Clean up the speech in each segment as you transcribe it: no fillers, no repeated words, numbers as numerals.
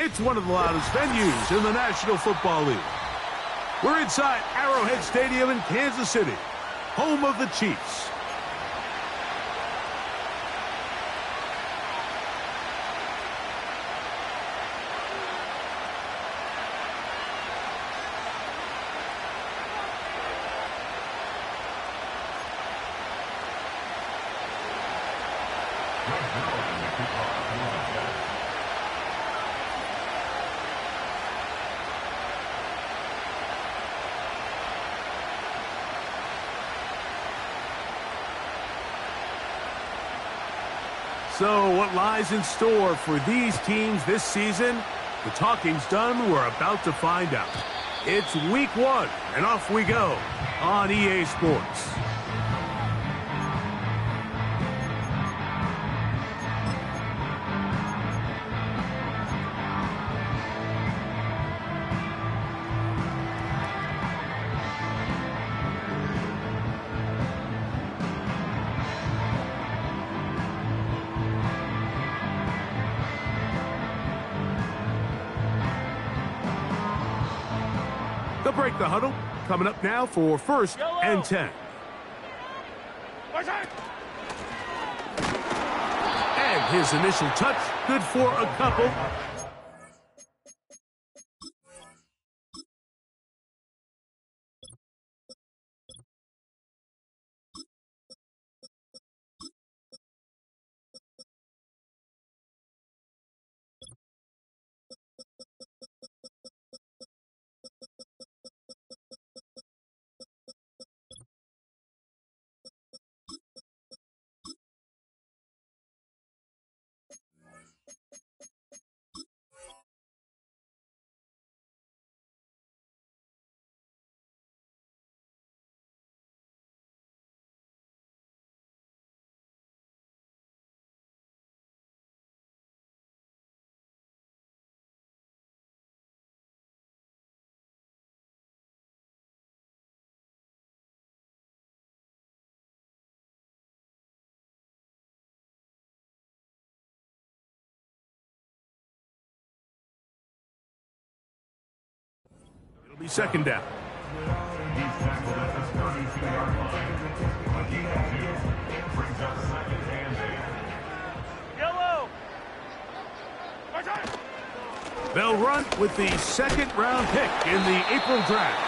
It's one of the loudest venues in the National Football League. We're inside Arrowhead Stadium in Kansas City, home of the Chiefs. So what lies in store for these teams this season? The talking's done. We're about to find out. It's week 1, and off we go on EA Sports. They'll break the huddle. Coming up now for 1st and 10. And his initial touch, good for a couple. It'll be 2nd down. Yellow. They'll run with the 2nd-round pick in the April draft.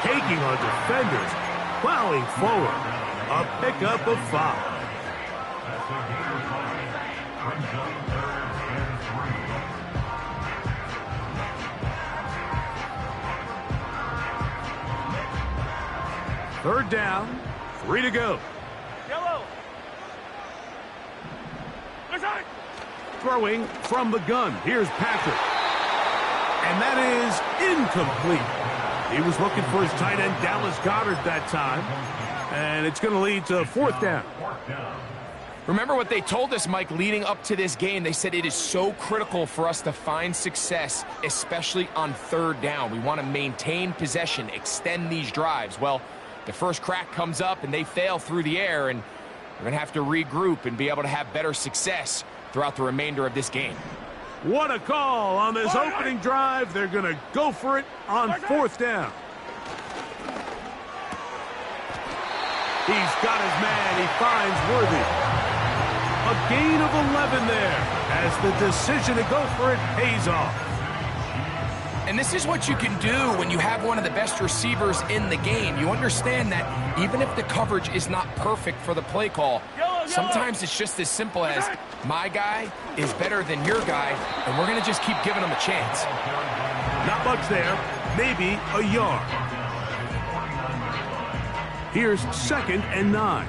Taking on defenders, plowing forward. A pickup of 5. Third down, 3 to go. Yellow. Throwing from the gun. Here's Patrick. And that is incomplete. He was looking for his tight end, Dallas Goedert, that time. And it's going to lead to 4th down. Remember what they told us, Mike, leading up to this game. They said it is so critical for us to find success, especially on 3rd down. We want to maintain possession, extend these drives. Well, the first crack comes up and they fail through the air, and we're going to have to regroup and be able to have better success throughout the remainder of this game. What a call on this opening drive. They're going to go for it on 4th down. He's got his man. He finds Worthy. A gain of 11 there as the decision to go for it pays off. And this is what you can do when you have one of the best receivers in the game. You understand that even if the coverage is not perfect for the play call, sometimes it's just as simple as my guy is better than your guy, and we're going to just keep giving him a chance. Not much there, maybe a yard. Here's 2nd and 9.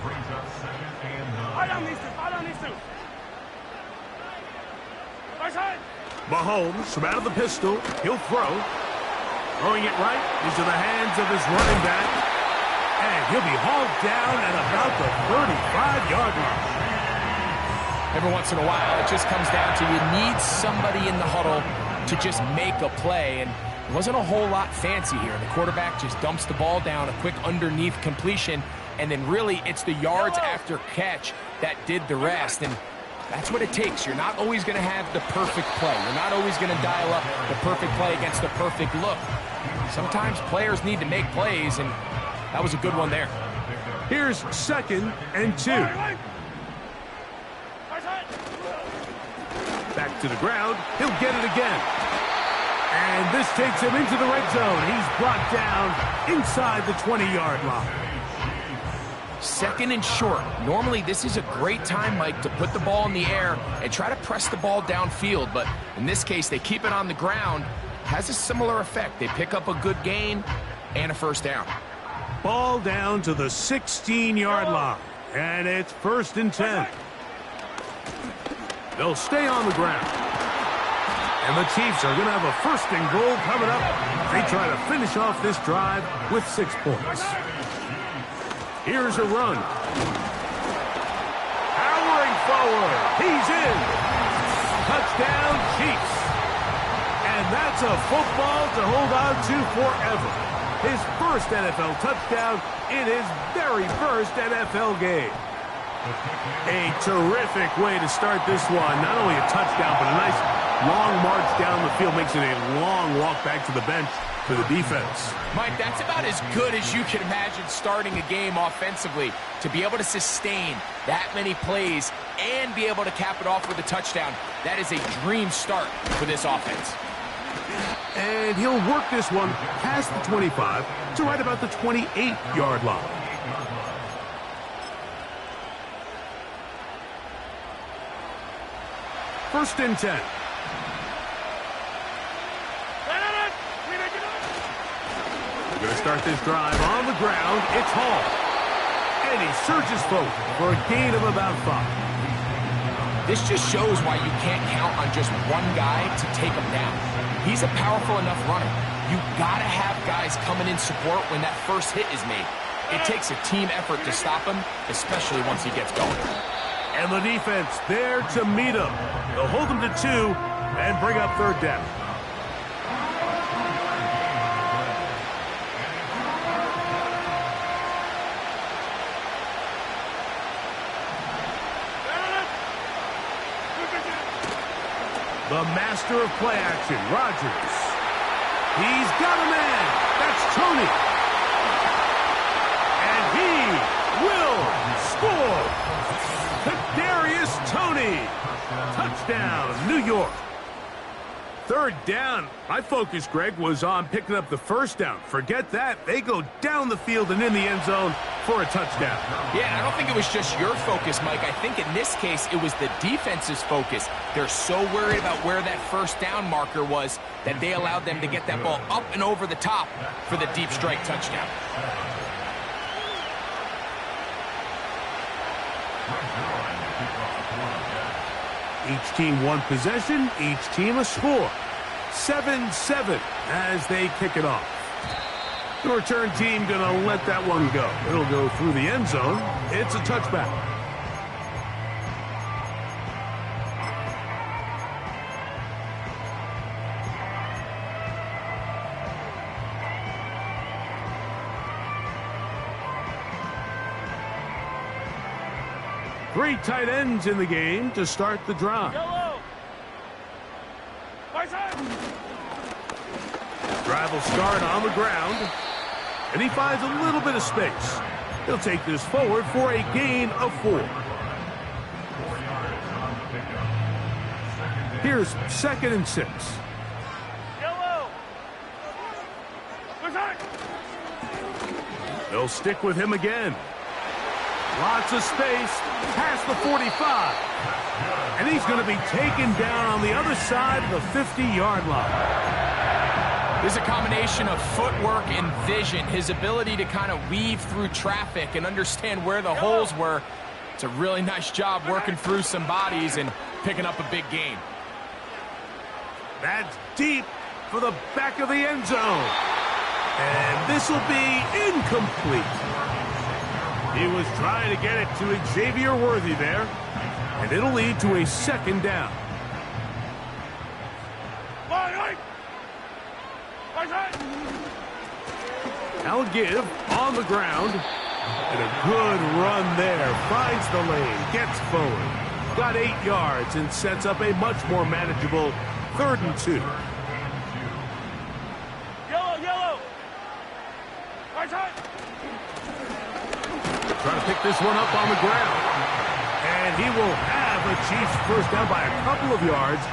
Mahomes from out of the pistol. He'll throw. Throwing it right into the hands of his running back. And he'll be hauled down at about the 35-yard line. Every once in a while, it just comes down to you need somebody in the huddle to just make a play. And it wasn't a whole lot fancy here. The quarterback just dumps the ball down, a quick underneath completion, and then really it's the yards after catch that did the rest. And That's what it takes. You're not always going to have the perfect play. You're not always going to dial up the perfect play against the perfect look. Sometimes players need to make plays, and that was a good one there. Here's 2nd and 2. Back to the ground. He'll get it again. And this takes him into the red zone. He's brought down inside the 20-yard line. 2nd and short. Normally, this is a great time, Mike, to put the ball in the air and try to press the ball downfield. But in this case, they keep it on the ground. Has a similar effect. They pick up a good gain and a first down. Ball down to the 16-yard line. And it's 1st and 10. They'll stay on the ground. And the Chiefs are going to have a 1st and goal coming up. They try to finish off this drive with 6 points. Here's a run. Powering forward. He's in. Touchdown, Chiefs. And that's a football to hold on to forever. His first NFL touchdown in his very first NFL game. A terrific way to start this one. Not only a touchdown, but a nice long march down the field. Makes it a long walk back to the bench for the defense. Mike, that's about as good as you can imagine starting a game offensively. To be able to sustain that many plays and be able to cap it off with a touchdown, that is a dream start for this offense. And he'll work this one past the 25 to right about the 28-yard line. First and 10. We're going to start this drive on the ground. It's Hall. And he surges forward for a gain of about 5. This just shows why you can't count on just one guy to take him down. He's a powerful enough runner. You got to have guys coming in support when that first hit is made. It takes a team effort to stop him, especially once he gets going. And the defense there to meet him. They'll hold him to 2 and bring up 3rd down. The master of play action, Rodgers. He's got a man. That's Tony. And he will score. Kadarius Toney. Touchdown, New York. 3rd down. My focus, Greg, was on picking up the 1st down. Forget that. They go down the field and in the end zone for a touchdown. Yeah, I don't think it was just your focus, Mike. I think in this case, it was the defense's focus. They're so worried about where that 1st down marker was that they allowed them to get that ball up and over the top for the deep strike touchdown. Each team one possession, each team a score. 7-7 as they kick it off. The return team going to let that one go. It'll go through the end zone. It's a touchback. Three tight ends in the game to start the drive. Drive will start on the ground, and he finds a little bit of space. He'll take this forward for a gain of 4. Here's 2nd and 6. They'll stick with him again. Lots of space past the 45. And he's going to be taken down on the other side of the 50-yard line. There's a combination of footwork and vision, his ability to kind of weave through traffic and understand where the holes were. It's a really nice job working through some bodies and picking up a big gain. That's deep for the back of the end zone. And this will be incomplete. He was trying to get it to Xavier Worthy there, and it'll lead to a 2nd down. Now give on the ground, and a good run there. Finds the lane, gets forward. got 8 yards and sets up a much more manageable 3rd and 2. Yellow. Right side. Trying to pick this one up on the ground. And he will have a Chiefs first down by a couple of yards.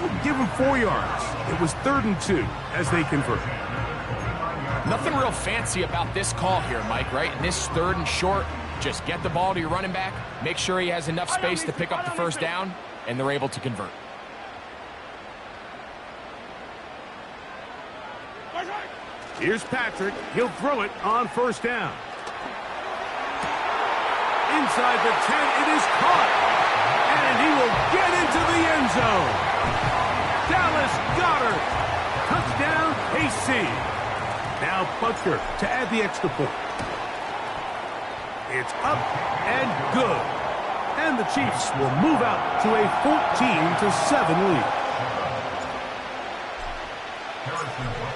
We'll give him 4 yards. It was 3rd and 2 as they convert. Nothing real fancy about this call here, Mike, right? In this 3rd and short, just get the ball to your running back, make sure he has enough space to pick up the first down, and they're able to convert. Here's Patrick. He'll throw it on 1st down. Inside the 10, it is caught. And he will get into the end zone. Dallas Goedert. Touchdown, KC. Now Butker to add the extra point. It's up and good. And the Chiefs will move out to a 14-7 lead.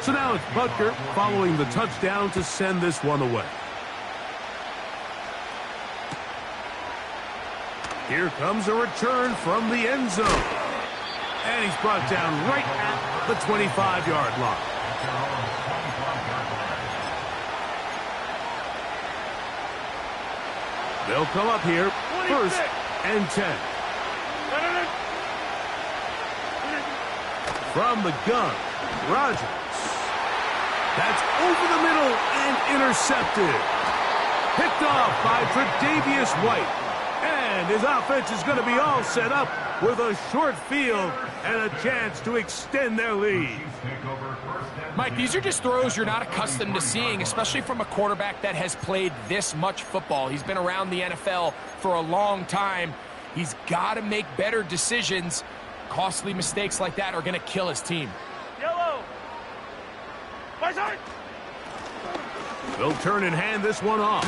So now it's Butker following the touchdown to send this one away. Here comes a return from the end zone. And he's brought down right at the 25-yard line. They'll come up here, 1st and 10. From the gun, Rodgers. That's over the middle and intercepted. Picked off by Tre'Davious White. And his offense is going to be all set up with a short field and a chance to extend their lead. Mike, these are just throws you're not accustomed to seeing, especially from a quarterback that has played this much football. He's been around the NFL for a long time. He's got to make better decisions. Costly mistakes like that are going to kill his team. Yellow. Right side. They'll turn and hand this one off.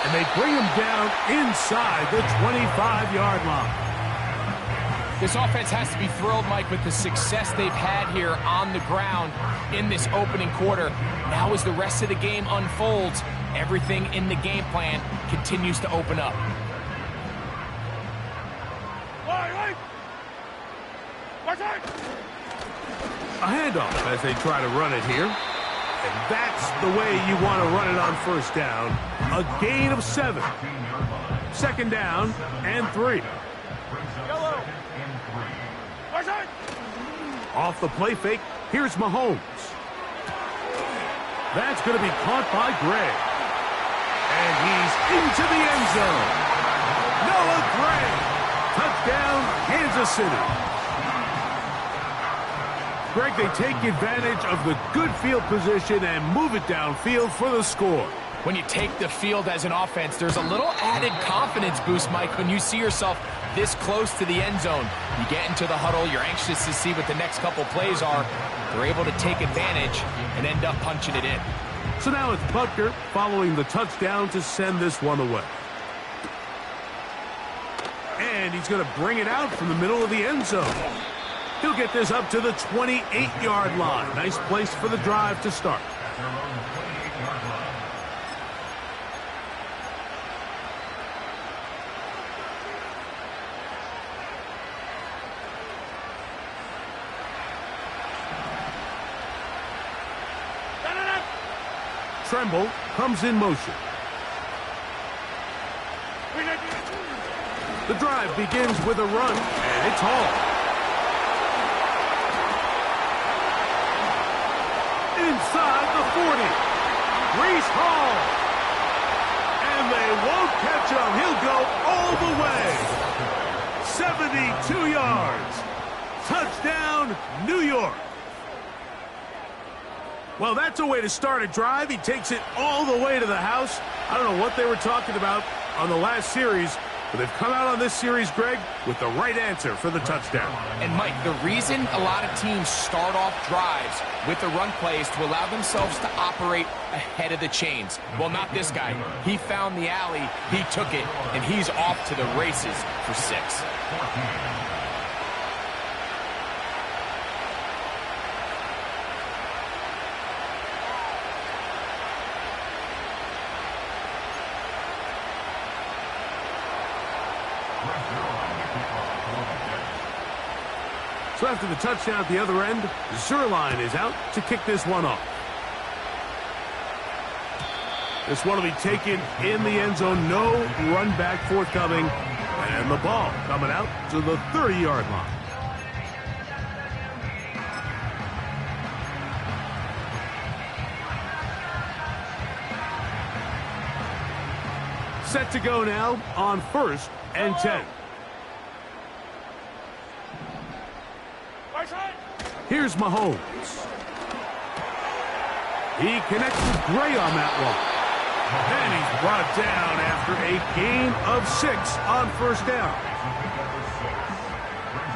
And they bring him down inside the 25-yard line. This offense has to be thrilled, Mike, with the success they've had here on the ground in this opening quarter. Now as the rest of the game unfolds, everything in the game plan continues to open up. A handoff as they try to run it here. And that's the way you want to run it on 1st down. A gain of 7. 2nd down and 3. Off the play fake, here's Mahomes. That's going to be caught by Gray. And he's into the end zone. Noah Gray. Touchdown, Kansas City. Greg, they take advantage of the good field position and move it downfield for the score. When you take the field as an offense, there's a little added confidence boost, Mike, when you see yourself this close to the end zone. You get into the huddle, you're anxious to see what the next couple plays are. They're able to take advantage and end up punching it in. So now it's Butker following the touchdown to send this one away. And he's going to bring it out from the middle of the end zone. He'll get this up to the 28-yard line. Nice place for the drive to start. Tremble comes in motion. The drive begins with a run, and it's Hall. Inside the 40. Breece Hall. And they won't catch him. He'll go all the way. 72 yards. Touchdown, New York. Well, that's a way to start a drive. He takes it all the way to the house. I don't know what they were talking about on the last series, but they've come out on this series, Greg, with the right answer for the touchdown. And, Mike, the reason a lot of teams start off drives with the run plays to allow themselves to operate ahead of the chains. Well, not this guy. He found the alley, he took it, and he's off to the races for 6. So after the touchdown at the other end, Zuerlein is out to kick this one off. This one will be taken in the end zone. No run back forthcoming. And the ball coming out to the 30-yard line. Set to go now on 1st and 10. Here's Mahomes. He connects with Gray on that one. And he's brought down after a gain of 6 on 1st down.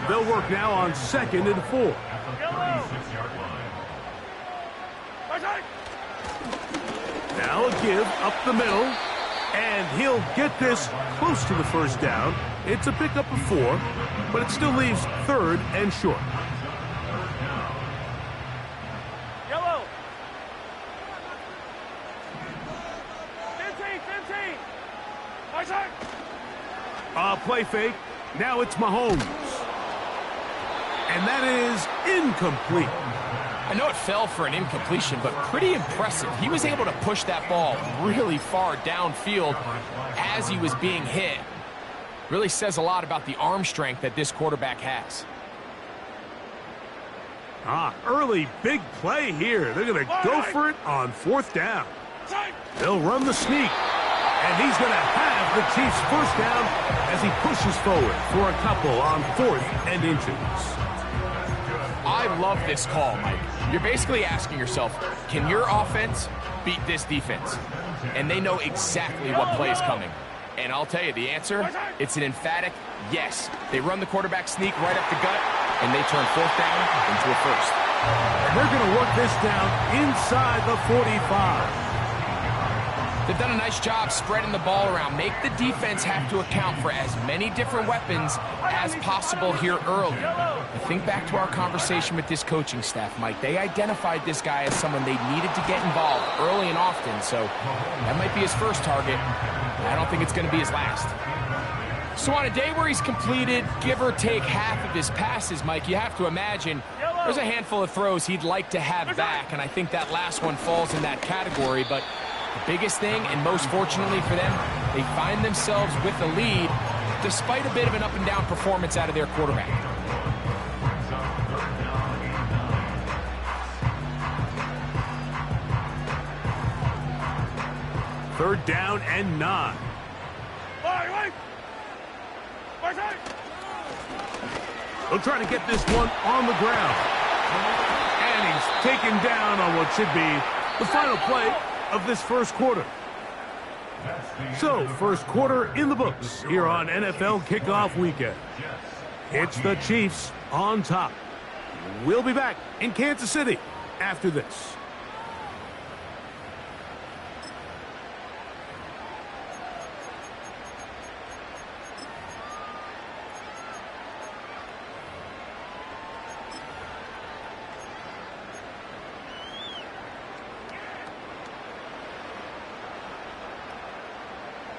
They'll work now on 2nd and 4. Now a give up the middle. And he'll get this close to the 1st down. It's a pickup of 4, but it still leaves 3rd and short. Yellow. 15. My side. Play fake. Now it's Mahomes. And that is incomplete. I know it fell for an incompletion, but pretty impressive. He was able to push that ball really far downfield as he was being hit. Really says a lot about the arm strength that this quarterback has. Early big play here. They're going to go for it on 4th down. They'll run the sneak. And he's going to have the Chiefs' 1st down as he pushes forward for a couple on 4th and inches. I love this call, Mike. You're basically asking yourself, can your offense beat this defense? And they know exactly what play is coming. And I'll tell you the answer, it's an emphatic yes. They run the quarterback sneak right up the gut, and they turn 4th down into a 1st. And they're going to work this down inside the 45. They've done a nice job spreading the ball around. Make the defense have to account for as many different weapons as possible here early. I think back to our conversation with this coaching staff, Mike. They identified this guy as someone they needed to get involved early and often, so that might be his first target. I don't think it's going to be his last. So on a day where he's completed, give or take half of his passes, Mike, you have to imagine there's a handful of throws he'd like to have back, and I think that last one falls in that category, but the biggest thing, and most fortunately for them, they find themselves with the lead despite a bit of an up-and-down performance out of their quarterback. Third down and 9. They'll try to get this one on the ground. And he's taken down on what should be the final play of this 1st quarter. So, 1st quarter in the books here on NFL Kickoff Weekend. It's the Chiefs on top. We'll be back in Kansas City after this.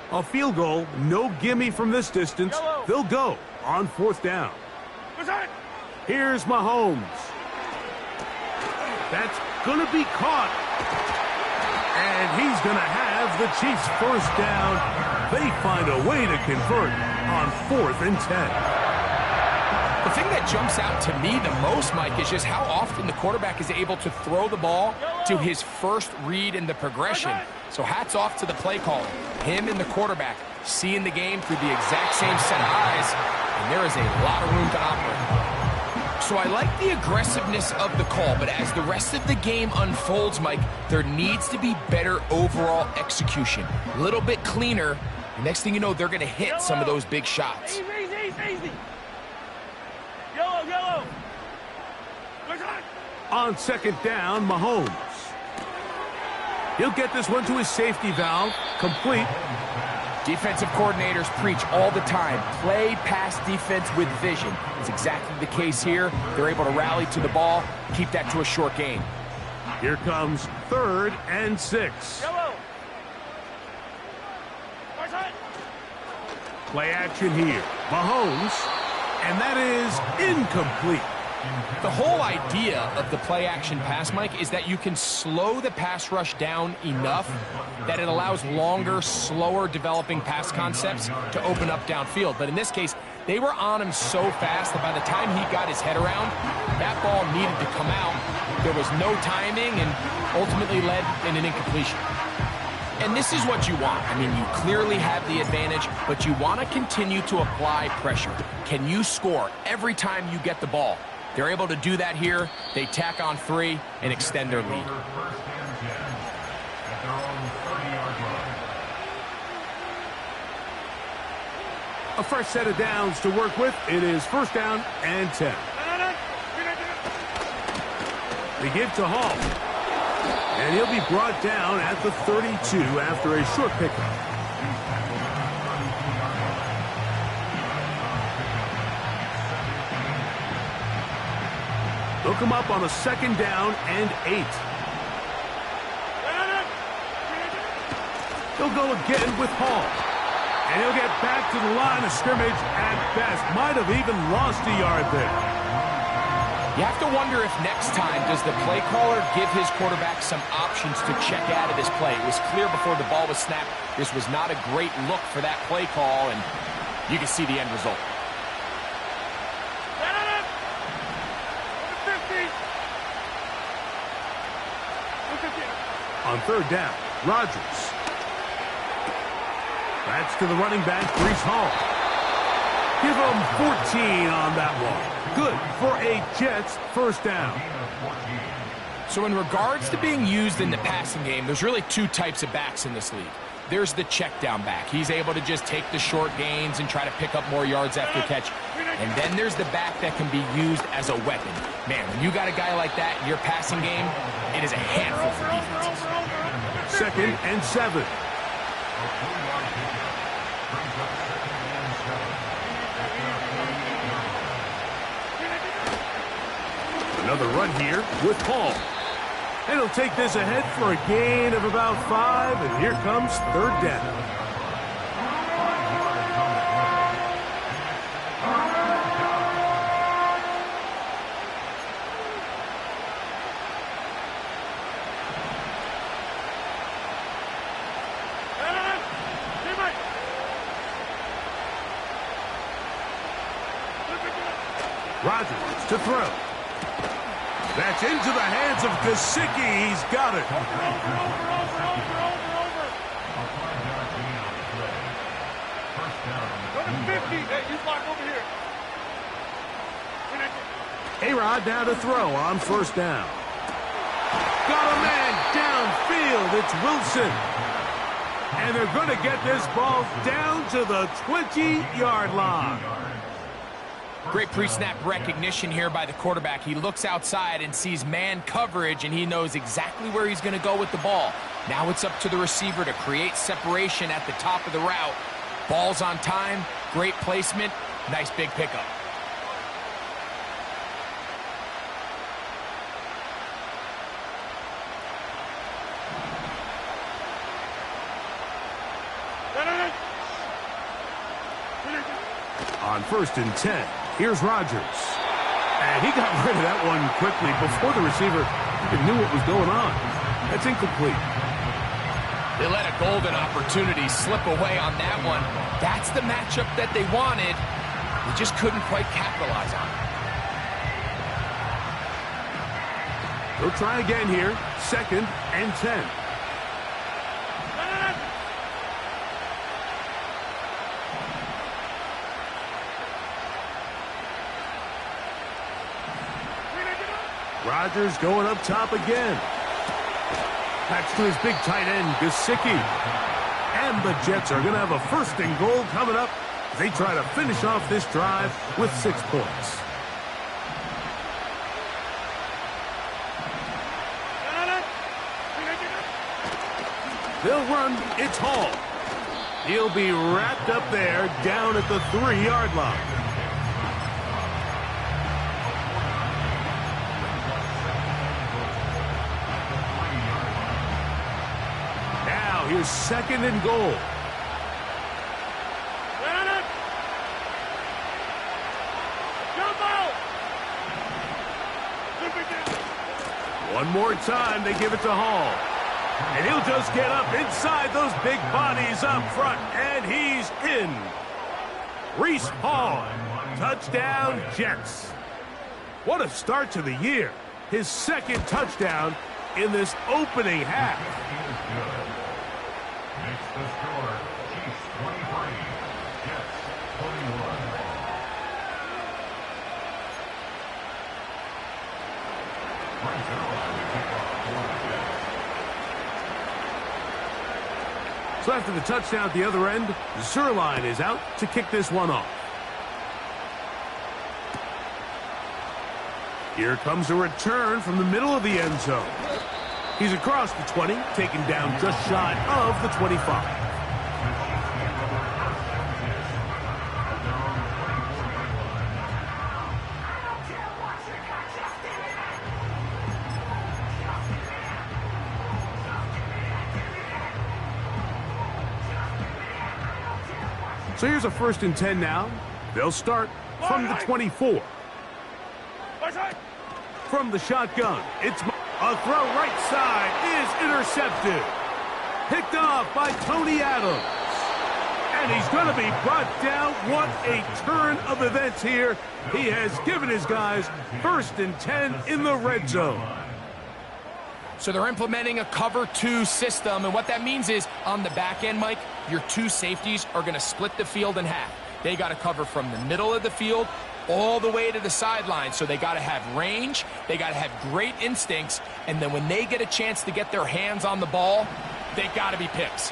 A field goal, no gimme from this distance. They'll go on 4th down. Here's Mahomes. That's going to be caught. And he's going to have the Chiefs' 1st down. They find a way to convert on 4th and 10. The thing that jumps out to me the most, Mike, is just how often the quarterback is able to throw the ball to his first read in the progression. So hats off to the play caller. Him and the quarterback seeing the game through the exact same set of eyes, and there is a lot of room to operate. So I like the aggressiveness of the call, but as the rest of the game unfolds, Mike, there needs to be better overall execution. A little bit cleaner. The next thing you know, they're going to hit some of those big shots. Easy. Yellow. On 2nd down, Mahomes. He'll get this one to his safety valve, complete. Defensive coordinators preach all the time, play pass defense with vision. It's exactly the case here. They're able to rally to the ball, keep that to a short gain. Here comes 3rd and 6. Yellow. Play action here. Mahomes, and that is incomplete. The whole idea of the play-action pass, Mike, is that you can slow the pass rush down enough that it allows longer, slower developing pass concepts to open up downfield. But in this case, they were on him so fast that by the time he got his head around, that ball needed to come out. There was no timing and ultimately led in an incompletion. And this is what you want. I mean, you clearly have the advantage, but you want to continue to apply pressure. Can you score every time you get the ball? They're able to do that here. They tack on 3 and extend their lead. A fresh set of downs to work with. It is 1st down and 10. They give to Hall. And he'll be brought down at the 32 after a short pickup. They'll come up on a 2nd down and 8. They'll go again with Hall. And he'll get back to the line of scrimmage at best. Might have even lost a yard there. You have to wonder if next time does the play caller give his quarterback some options to check out of this play. It was clear before the ball was snapped this was not a great look for that play call, and you can see the end result. On 3rd down, Rodgers. That's to the running back, Breece Hall. Give him 14 on that one. Good for a Jets 1st down. So in regards to being used in the passing game, there's really 2 types of backs in this league. There's the check down back. He's able to just take the short gains and try to pick up more yards after catch. And then there's the back that can be used as a weapon. Man, when you got a guy like that in your passing game, it is a handful for defenses. 2nd and 7. Another run here with Hall. And he'll take this ahead for a gain of about 5, and here comes 3rd down. Rodgers to throw. That's into the hands of Gesicki. He's got it. A-Rod now to throw on 1st down. Got a man downfield. It's Wilson. And they're going to get this ball down to the 20-yard line. Great pre-snap recognition here by the quarterback. He looks outside and sees man coverage, and he knows exactly where he's going to go with the ball. Now it's up to the receiver to create separation at the top of the route. Ball's on time, great placement, nice big pickup. On 1st and 10. Here's Rodgers. And he got rid of that one quickly before the receiver even knew what was going on. That's incomplete. They let a golden opportunity slip away on that one. That's the matchup that they wanted. They just couldn't quite capitalize on it. They'll try again here. 2nd and 10. Rodgers going up top again. That's to his big tight end, Gesicki. And the Jets are going to have a 1st and goal coming up. They try to finish off this drive with 6 points. They'll run. It's Hall. He'll be wrapped up there down at the 3-yard line. Here's 2nd and goal. One more time, they give it to Hall. And he'll just get up inside those big bodies up front, and he's in. Breece Hall, touchdown Jets. What a start to the year. His second touchdown in this opening half. Makes the score, Chiefs 23, Jets 21. So after the touchdown at the other end, Zuerlein is out to kick this one off. Here comes a return from the middle of the end zone. He's across the 20, taken down just shy of the 25. So here's a 1st and 10 now. They'll start from the 24. From the shotgun, it's a throw right side is intercepted. Picked off by Tony Adams. And he's going to be brought down. What a turn of events here. He has given his guys 1st and 10 in the red zone. So they're implementing a cover 2 system, and what that means is on the back end, Mike, your 2 safeties are going to split the field in half. They got to cover from the middle of the field all the way to the sideline, so they got to have range, they got to have great instincts, and then when they get a chance to get their hands on the ball, they got to be picks.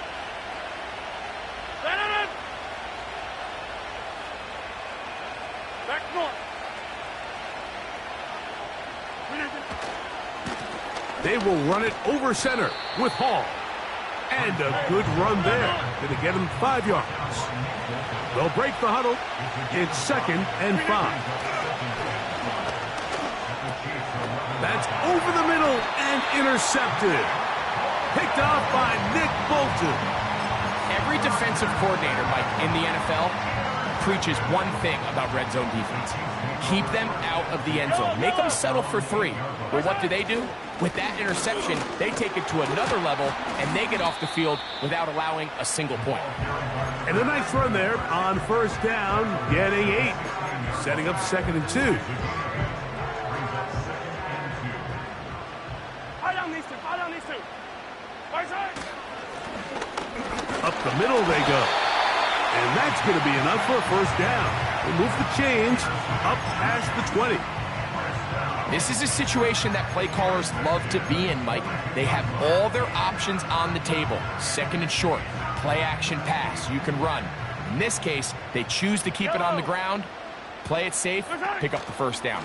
Back north. They will run it over center with Hall. And a good run there. Going to get him 5 yards. They'll break the huddle. It's 2nd and 5. That's over the middle and intercepted. Picked off by Nick Bolton. Every defensive coordinator, Mike, in the NFL preaches one thing about red zone defense. Keep them out of the end zone. Make them settle for 3. Well, what do? With that interception, they take it to another level, and they get off the field without allowing a single point. And a nice run there on 1st down, getting 8. Setting up 2nd and 2. Up the middle they go. And that's going to be enough for a 1st down. They move the chains up past the 20. This is a situation that play callers love to be in, Mike. They have all their options on the table. 2nd and short, play action pass, you can run. In this case, they choose to keep it on the ground, play it safe, pick up the 1st down.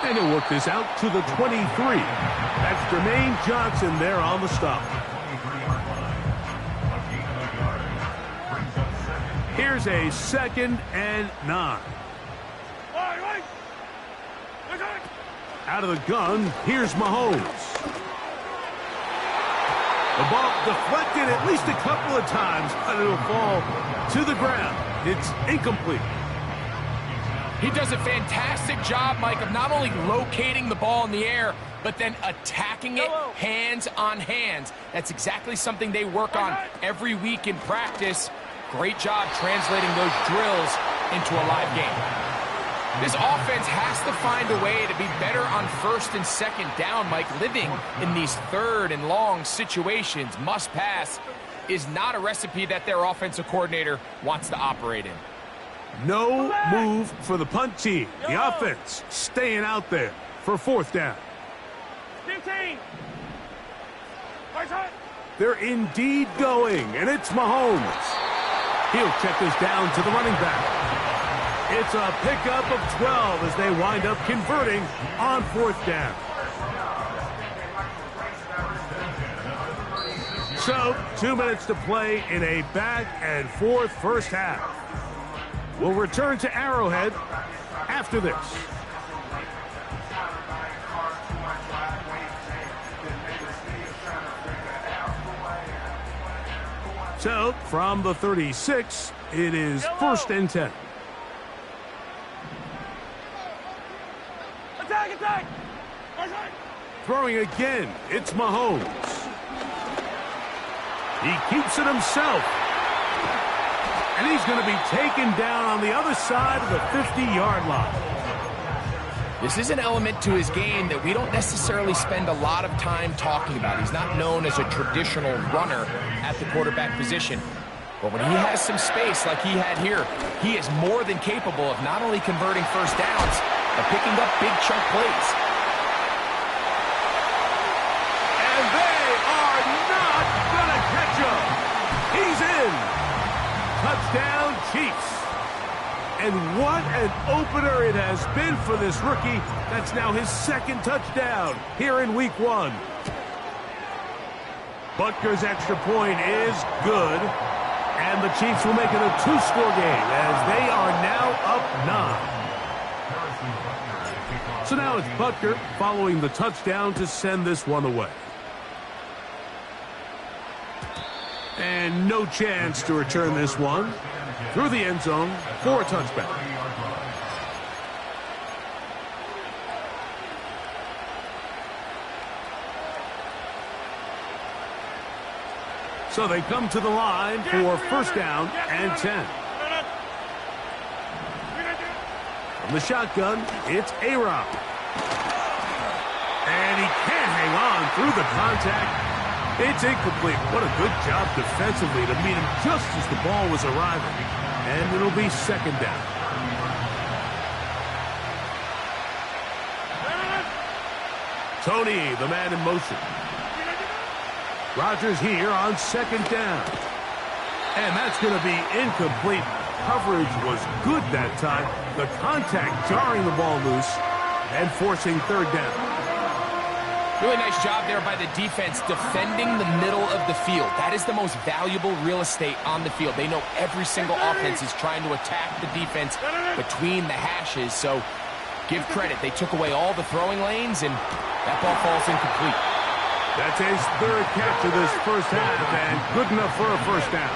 And he'll work this out to the 23. That's Jermaine Johnson there on the stop. Here's a 2nd and 9. Out of the gun, here's Mahomes. The ball deflected at least a couple of times, but it'll fall to the ground. It's incomplete. He does a fantastic job, Mike, of not only locating the ball in the air, but then attacking it hands on hands. That's exactly something they work on every week in practice. Great job translating those drills into a live game. This offense has to find a way to be better on 1st and 2nd down, Mike. Living in these 3rd and long situations, must pass, is not a recipe that their offensive coordinator wants to operate in. No move for the punt team. The offense staying out there for 4th down. 15. They're indeed going, and it's Mahomes. He'll check this down to the running back. It's a pickup of 12 as they wind up converting on 4th down. So, 2 minutes to play in a back-and-forth 1st half. We'll return to Arrowhead after this. So, from the 36, it is 1st and 10. Attack, attack! Throwing again, it's Mahomes. He keeps it himself. And he's going to be taken down on the other side of the 50-yard line. This is an element to his game that we don't necessarily spend a lot of time talking about. He's not known as a traditional runner at the quarterback position. But when he has some space like he had here, he is more than capable of not only converting first downs, but picking up big chunk plays. And they are not going to catch him. He's in. Touchdown, Chiefs. And what an opener it has been for this rookie. That's now his second touchdown here in week 1. Butker's extra point is good. And the Chiefs will make it a 2-score game as they are now up 9. So now it's Butker following the touchdown to send this one away. And no chance to return this one through the end zone for a touchback. So they come to the line for first down and 10. From the shotgun, it's A-Rob. And he can't hang on through the contact. It's incomplete. What a good job defensively to meet him just as the ball was arriving. And it'll be second down. Tony, the man in motion. Rodgers here on second down. And that's going to be incomplete. Coverage was good that time. The contact jarring the ball loose and forcing third down. Really nice job there by the defense defending the middle of the field. That is the most valuable real estate on the field. They know every single offense is trying to attack the defense between the hashes. So give credit. They took away all the throwing lanes, and that ball falls incomplete. That's his third catch of this first half, and good enough for a first down.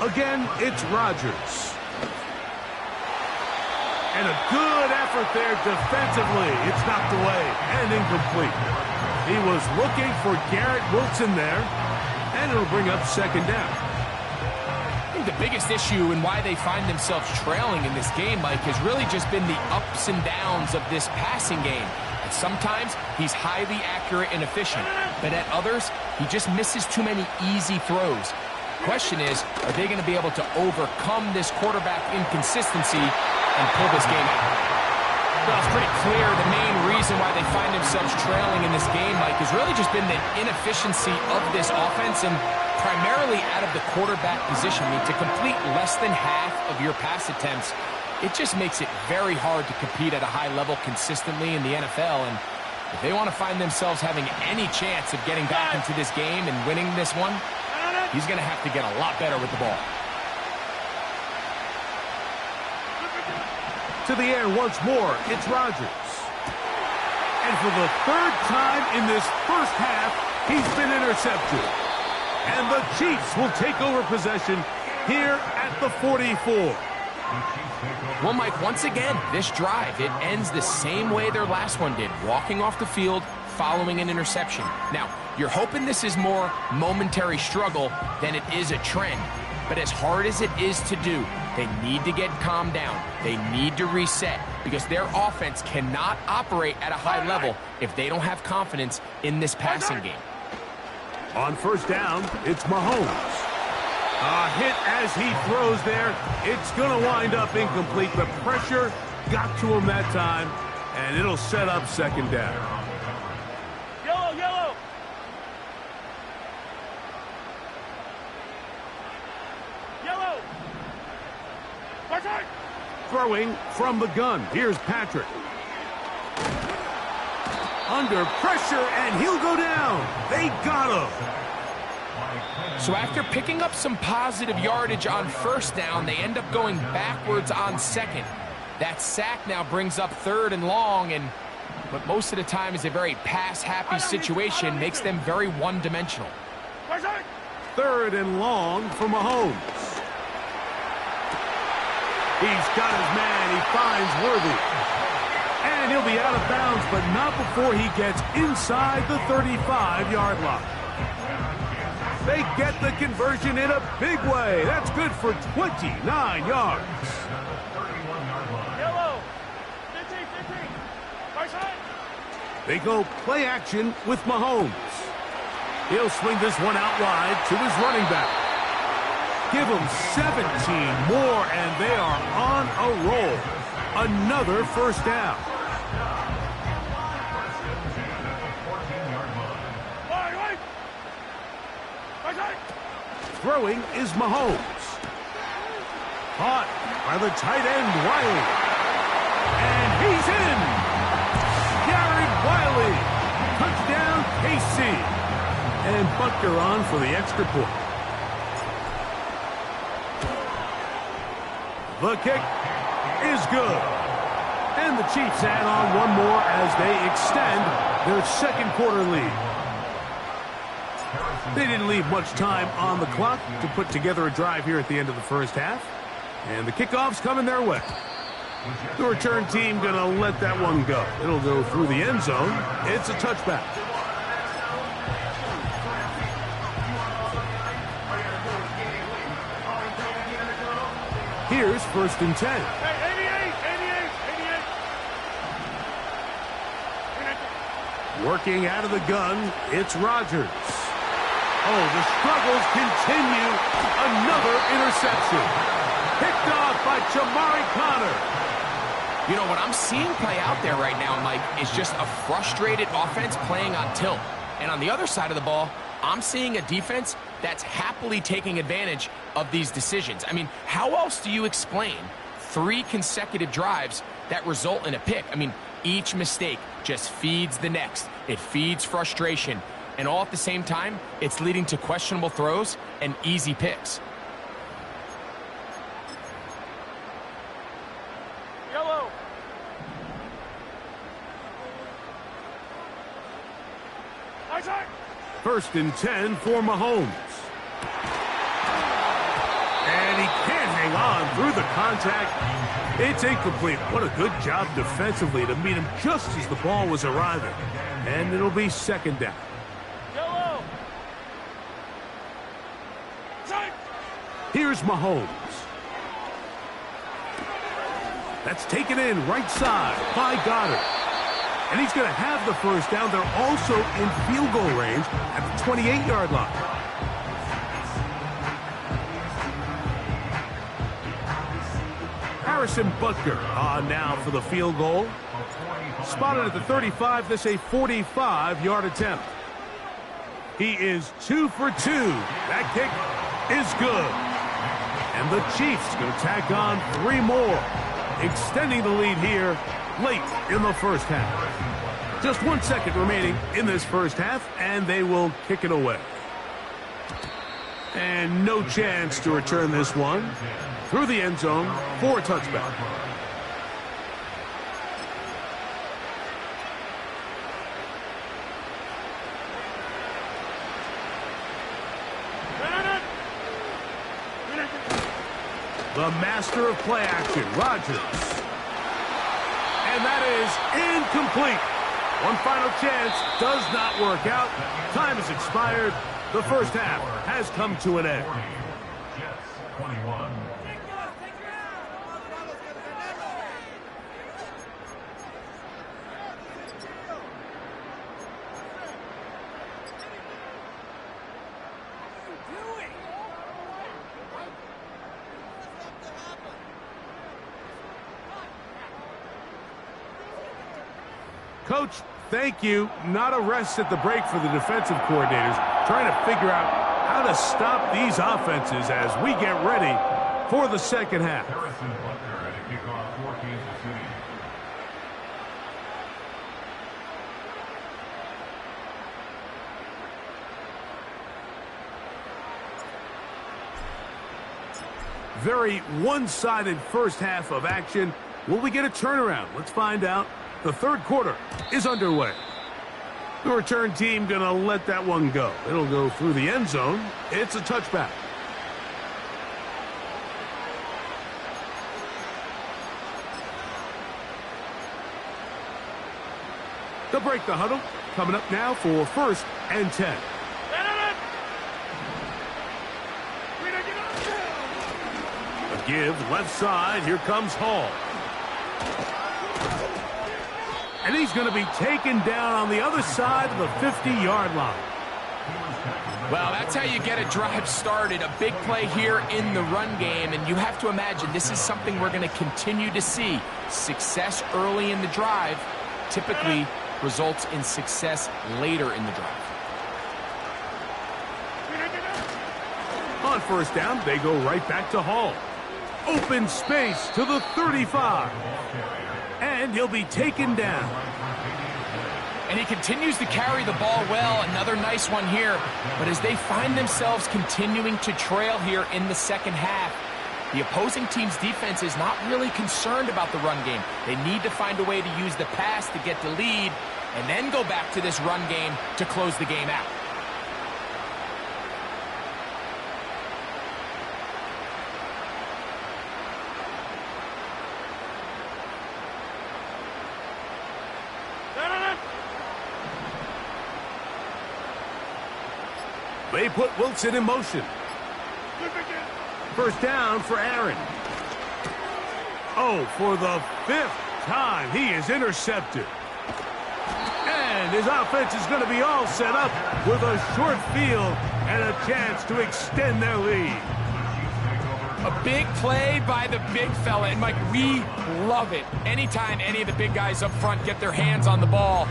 Again, it's Rodgers. And a good effort there defensively. It's knocked away and incomplete. He was looking for Garrett Wilson there, and it'll bring up second down. I think the biggest issue and why they find themselves trailing in this game, Mike, has really just been the ups and downs of this passing game. And sometimes he's highly accurate and efficient, but at others, he just misses too many easy throws. Question is, are they going to be able to overcome this quarterback inconsistency and pull this game out? Well, it's pretty clear the main reason why they find themselves trailing in this game, Mike, has really just been the inefficiency of this offense and primarily out of the quarterback position. I mean, to complete less than half of your pass attempts, it just makes it very hard to compete at a high level consistently in the NFL. And if they want to find themselves having any chance of getting back into this game and winning this one, he's going to have to get a lot better with the ball. To the air once more, it's Rodgers. And for the third time in this first half, he's been intercepted. And the Chiefs will take over possession here at the 44. Well, Mike, once again, this drive, it ends the same way their last one did, walking off the field following an interception. Now, you're hoping this is more momentary struggle than it is a trend. But as hard as it is to do, they need to get calmed down. They need to reset because their offense cannot operate at a high level if they don't have confidence in this passing game. On first down, it's Mahomes. A hit as he throws there. It's going to wind up incomplete. The pressure got to him that time, and it'll set up second down. Yellow. Throwing from the gun. Here's Patrick. Under pressure, and he'll go down. They got him. So after picking up some positive yardage on first down, they end up going backwards on second. That sack now brings up third and long, and but most of the time is a very pass-happy situation, makes them very one-dimensional. Third and long for Mahomes. He's got his man. He finds Worthy. And he'll be out of bounds, but not before he gets inside the 35-yard line. They get the conversion in a big way. That's good for 29 yards. Yellow. 15, 15. Right side. They go play action with Mahomes. He'll swing this one out wide to his running back. Give them 17 more, and they are on a roll. Another first down. Throwing is Mahomes. Caught by the tight end, Wiley. And he's in. Garrett Wiley. Touchdown, KC. And Butker on for the extra point. The kick is good. And the Chiefs add on one more as they extend their second quarter lead. They didn't leave much time on the clock to put together a drive here at the end of the first half. And the kickoff's coming their way. The return team going to let that one go. It'll go through the end zone. It's a touchback. Here's 1st and 10. Hey, 88. Working out of the gun, it's Rodgers. Oh, the struggles continue. Another interception. Picked off by Jamari Conner. You know, what I'm seeing play out there right now, Mike, is just a frustrated offense playing on tilt. And on the other side of the ball, I'm seeing a defense that's happily taking advantage of these decisions. I mean, how else do you explain 3 consecutive drives that result in a pick? I mean, each mistake just feeds the next. It feeds frustration. And all at the same time, it's leading to questionable throws and easy picks. Yellow. Right side. 1st and 10 for Mahomes. And he can't hang on through the contact. It's incomplete. What a good job defensively to meet him just as the ball was arriving. And it'll be 2nd down. Yellow. Side. Here's Mahomes. That's taken in right side by Goddard. And he's going to have the first down. They're also in field goal range at the 28-yard line. Harrison Butker on now for the field goal. Spotted at the 35. This a 45-yard attempt. He is 2 for 2. That kick is good. And the Chiefs going to tack on 3 more, extending the lead here late in the first half. Just 1 second remaining in this first half, and they will kick it away. And no chance to return this one through the end zone for a touchback. The master of play action, Rodgers. And that is incomplete. One final chance does not work out. Time has expired. The first half has come to an end. Jets 21. Coach, thank you. Not a rest at the break for the defensive coordinators, trying to figure out how to stop these offenses as we get ready for the second half. Harrison Butker at a kickoff for Kansas City. Very one-sided first half of action. Will we get a turnaround? Let's find out. The third quarter is underway. The return team going to let that one go. It'll go through the end zone. It's a touchback. They'll break the huddle. Coming up now for 1st and 10. A give left side. Here comes Hall. And he's going to be taken down on the other side of the 50-yard line. Well, that's how you get a drive started. A big play here in the run game, and you have to imagine this is something we're going to continue to see. Success early in the drive typically results in success later in the drive. On 1st down, they go right back to Hall. Open space to the 35. And he'll be taken down. And he continues to carry the ball well. Another nice one here. But as they find themselves continuing to trail here in the second half, the opposing team's defense is not really concerned about the run game. They need to find a way to use the pass to get the lead and then go back to this run game to close the game out. They put Wilson in motion. 1st down for Aaron. Oh, for the 5th time, he is intercepted. And his offense is going to be all set up with a short field and a chance to extend their lead. A big play by the big fella. And, Mike, we love it. Anytime any of the big guys up front get their hands on the ball,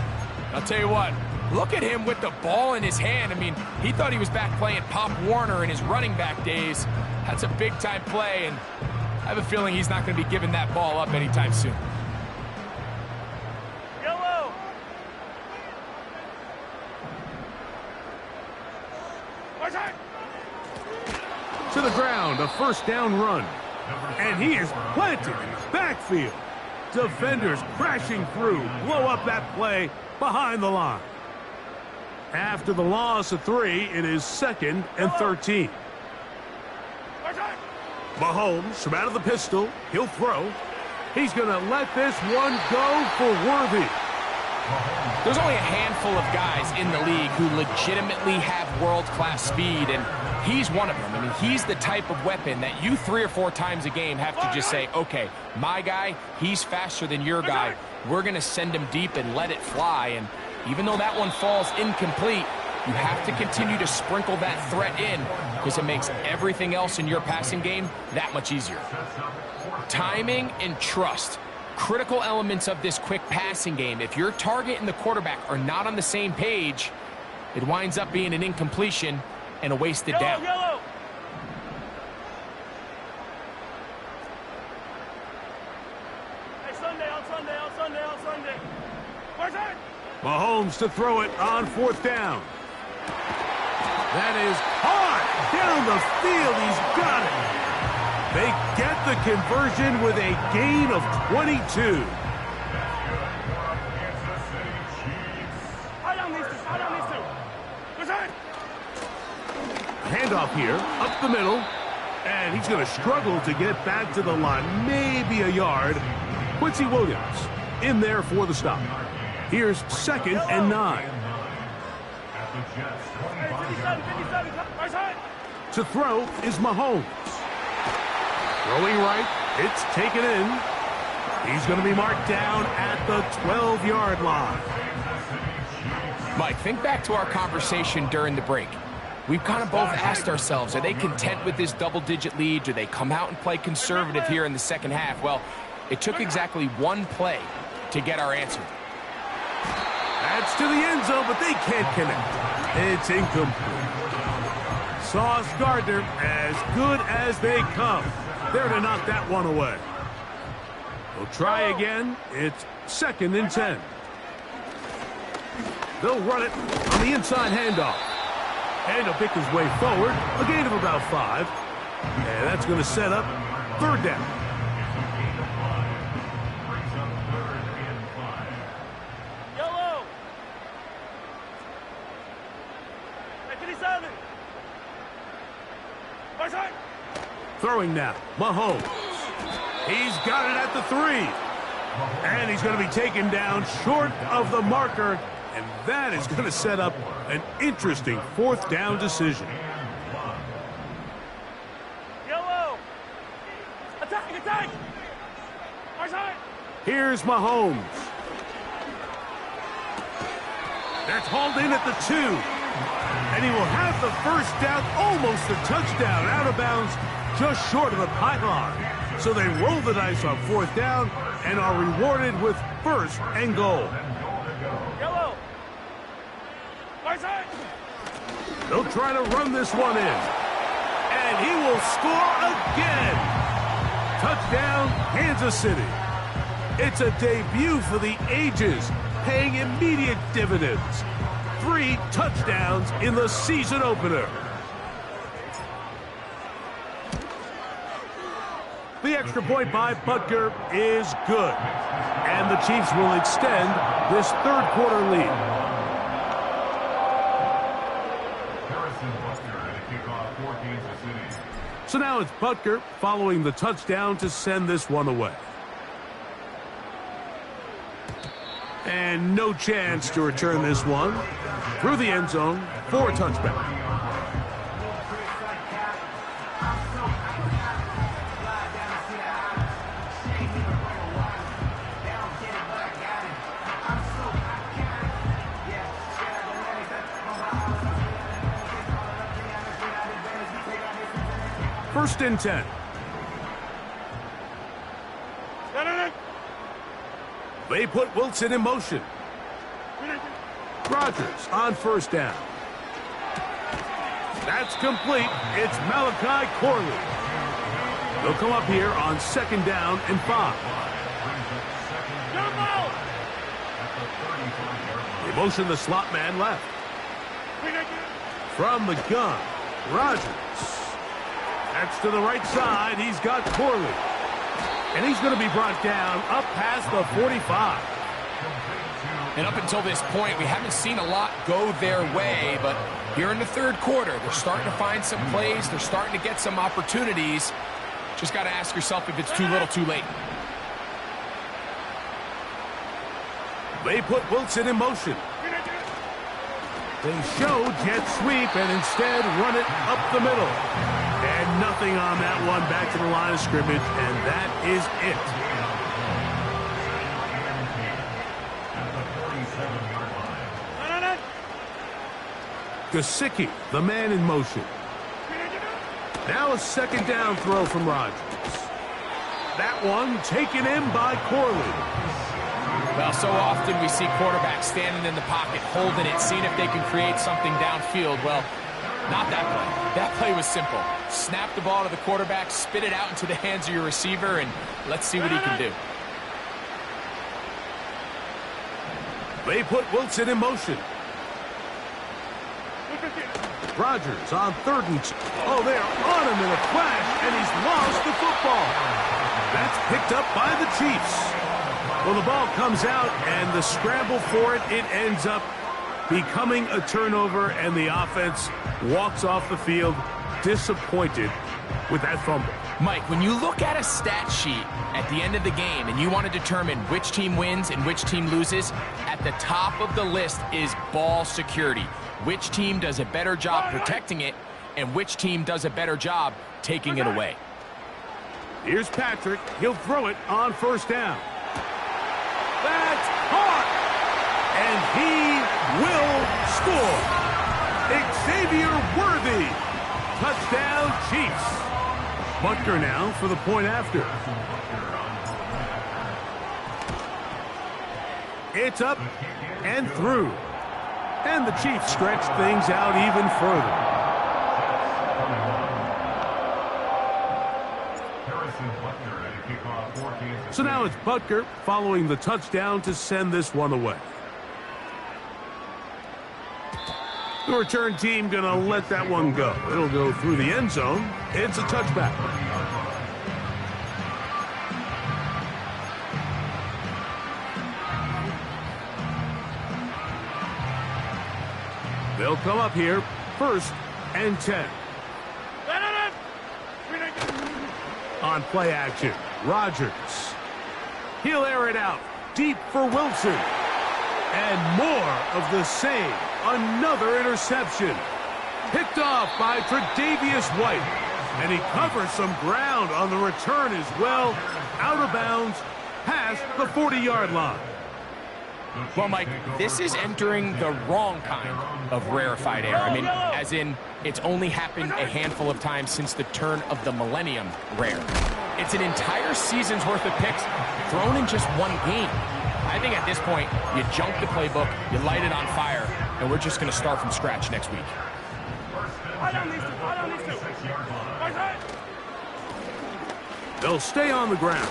I'll tell you what, look at him with the ball in his hand. I mean, he thought he was back playing Pop Warner in his running back days. That's a big-time play, and I have a feeling he's not going to be giving that ball up anytime soon. Yellow. To the ground, a 1st down run. And he is planted in the backfield. Defenders crashing through, blow up that play behind the line. After the loss of 3, it is 2nd and 13. Mahomes from out of the pistol. He'll throw. He's going to let this one go for Worthy. There's only a handful of guys in the league who legitimately have world-class speed, and he's one of them. I mean, he's the type of weapon that you 3 or 4 times a game have to just say, okay, my guy, he's faster than your guy. We're going to send him deep and let it fly. And even though that one falls incomplete, you have to continue to sprinkle that threat in because it makes everything else in your passing game that much easier. Timing and trust. Critical elements of this quick passing game. If your target and the quarterback are not on the same page, it winds up being an incompletion and a wasted down. Yellow. Hey, Sunday. Mahomes to throw it on 4th down. That is hard down the field. He's got it. They get the conversion with a gain of 22. Handoff here, up the middle. And he's going to struggle to get back to the line. Maybe a yard. Quincy Williams in there for the stop. Here's 2nd and 9. To throw is Mahomes. Throwing right, it's taken in. He's going to be marked down at the 12-yard line. Mike, think back to our conversation during the break. We've kind of both asked ourselves, are they content with this double-digit lead? Do they come out and play conservative here in the second half? Well, it took exactly one play to get our answer. That's to the end zone, but they can't connect. It's incomplete. Sauce Gardner, as good as they come. There to knock that one away. They'll try again. It's 2nd and 10. They'll run it on the inside handoff. And he'll pick his way forward. A gain of about 5. And that's going to set up 3rd down. Yellow. 57. Throwing now, Mahomes. He's got it at the 3. And he's going to be taken down short of the marker, and that is going to set up an interesting fourth down decision. Yellow. Attack, attack. Our side. Here's Mahomes. That's hauled in at the 2. And he will have the first down, almost a touchdown, out of bounds, just short of the pylon. So they roll the dice on fourth down and are rewarded with first and goal. Yellow. Our side. They'll try to run this one in. And he will score again. Touchdown, Kansas City. It's a debut for the ages, paying immediate dividends. 3 touchdowns in the season opener. The extra point by Butker is good. And the Chiefs will extend this third quarter lead. So now it's Butker following the touchdown to send this one away. And no chance to return this one through the end zone for a touchback. First and 10. They put Wilson in motion. Rodgers on first down. That's complete. It's Malachi Corley. They'll come up here on second down and 5. They motion the slot man left. From the gun, Rodgers. That's to the right side. He's got Corley. And he's going to be brought down up past the 45. And up until this point, we haven't seen a lot go their way, but here in the third quarter, they're starting to find some plays. They're starting to get some opportunities. Just got to ask yourself if it's too little, too late. They put Wilson in motion. They show jet sweep and instead run it up the middle. And nothing on that one, back to the line of scrimmage, and that is it. Gesicki, the man in motion. Now a second down throw from Rodgers. That one taken in by Corley. Well, so often we see quarterbacks standing in the pocket, holding it, seeing if they can create something downfield. Well, not that play. That play was simple. Snap the ball to the quarterback, spit it out into the hands of your receiver, and let's see what he can do. They put Wilson in motion. Rodgers on third and 2. Oh, they're on him in a flash, and he's lost the football. That's picked up by the Chiefs. Well, the ball comes out, and the scramble for it, it ends up becoming a turnover, and the offense walks off the field disappointed with that fumble. Mike, when you look at a stat sheet at the end of the game and you want to determine which team wins and which team loses, at the top of the list is ball security. Which team does a better job protecting it, and which team does a better job taking it away. Here's Patrick. He'll throw it on first down. That's caught! And he will score. Xavier Worthy. Touchdown, Chiefs. Butker now for the point after. It's up and through. And the Chiefs stretch things out even further. So now it's Butker following the touchdown to send this one away. The return team going to let that one go. It'll go through the end zone. It's a touchback. They'll come up here, first and 10. On play action, Rodgers. He'll air it out deep for Wilson. And more of the same. Another interception. Picked off by Tre'Davious White. And he covers some ground on the return as well. Out of bounds, past the 40-yard line. Well, Mike, this is entering the wrong kind of rarefied air. I mean, as in, it's only happened a handful of times since the turn of the millennium rare. It's an entire season's worth of picks thrown in just one game. I think at this point, you junk the playbook, you light it on fire, and we're just going to start from scratch next week. They'll stay on the ground.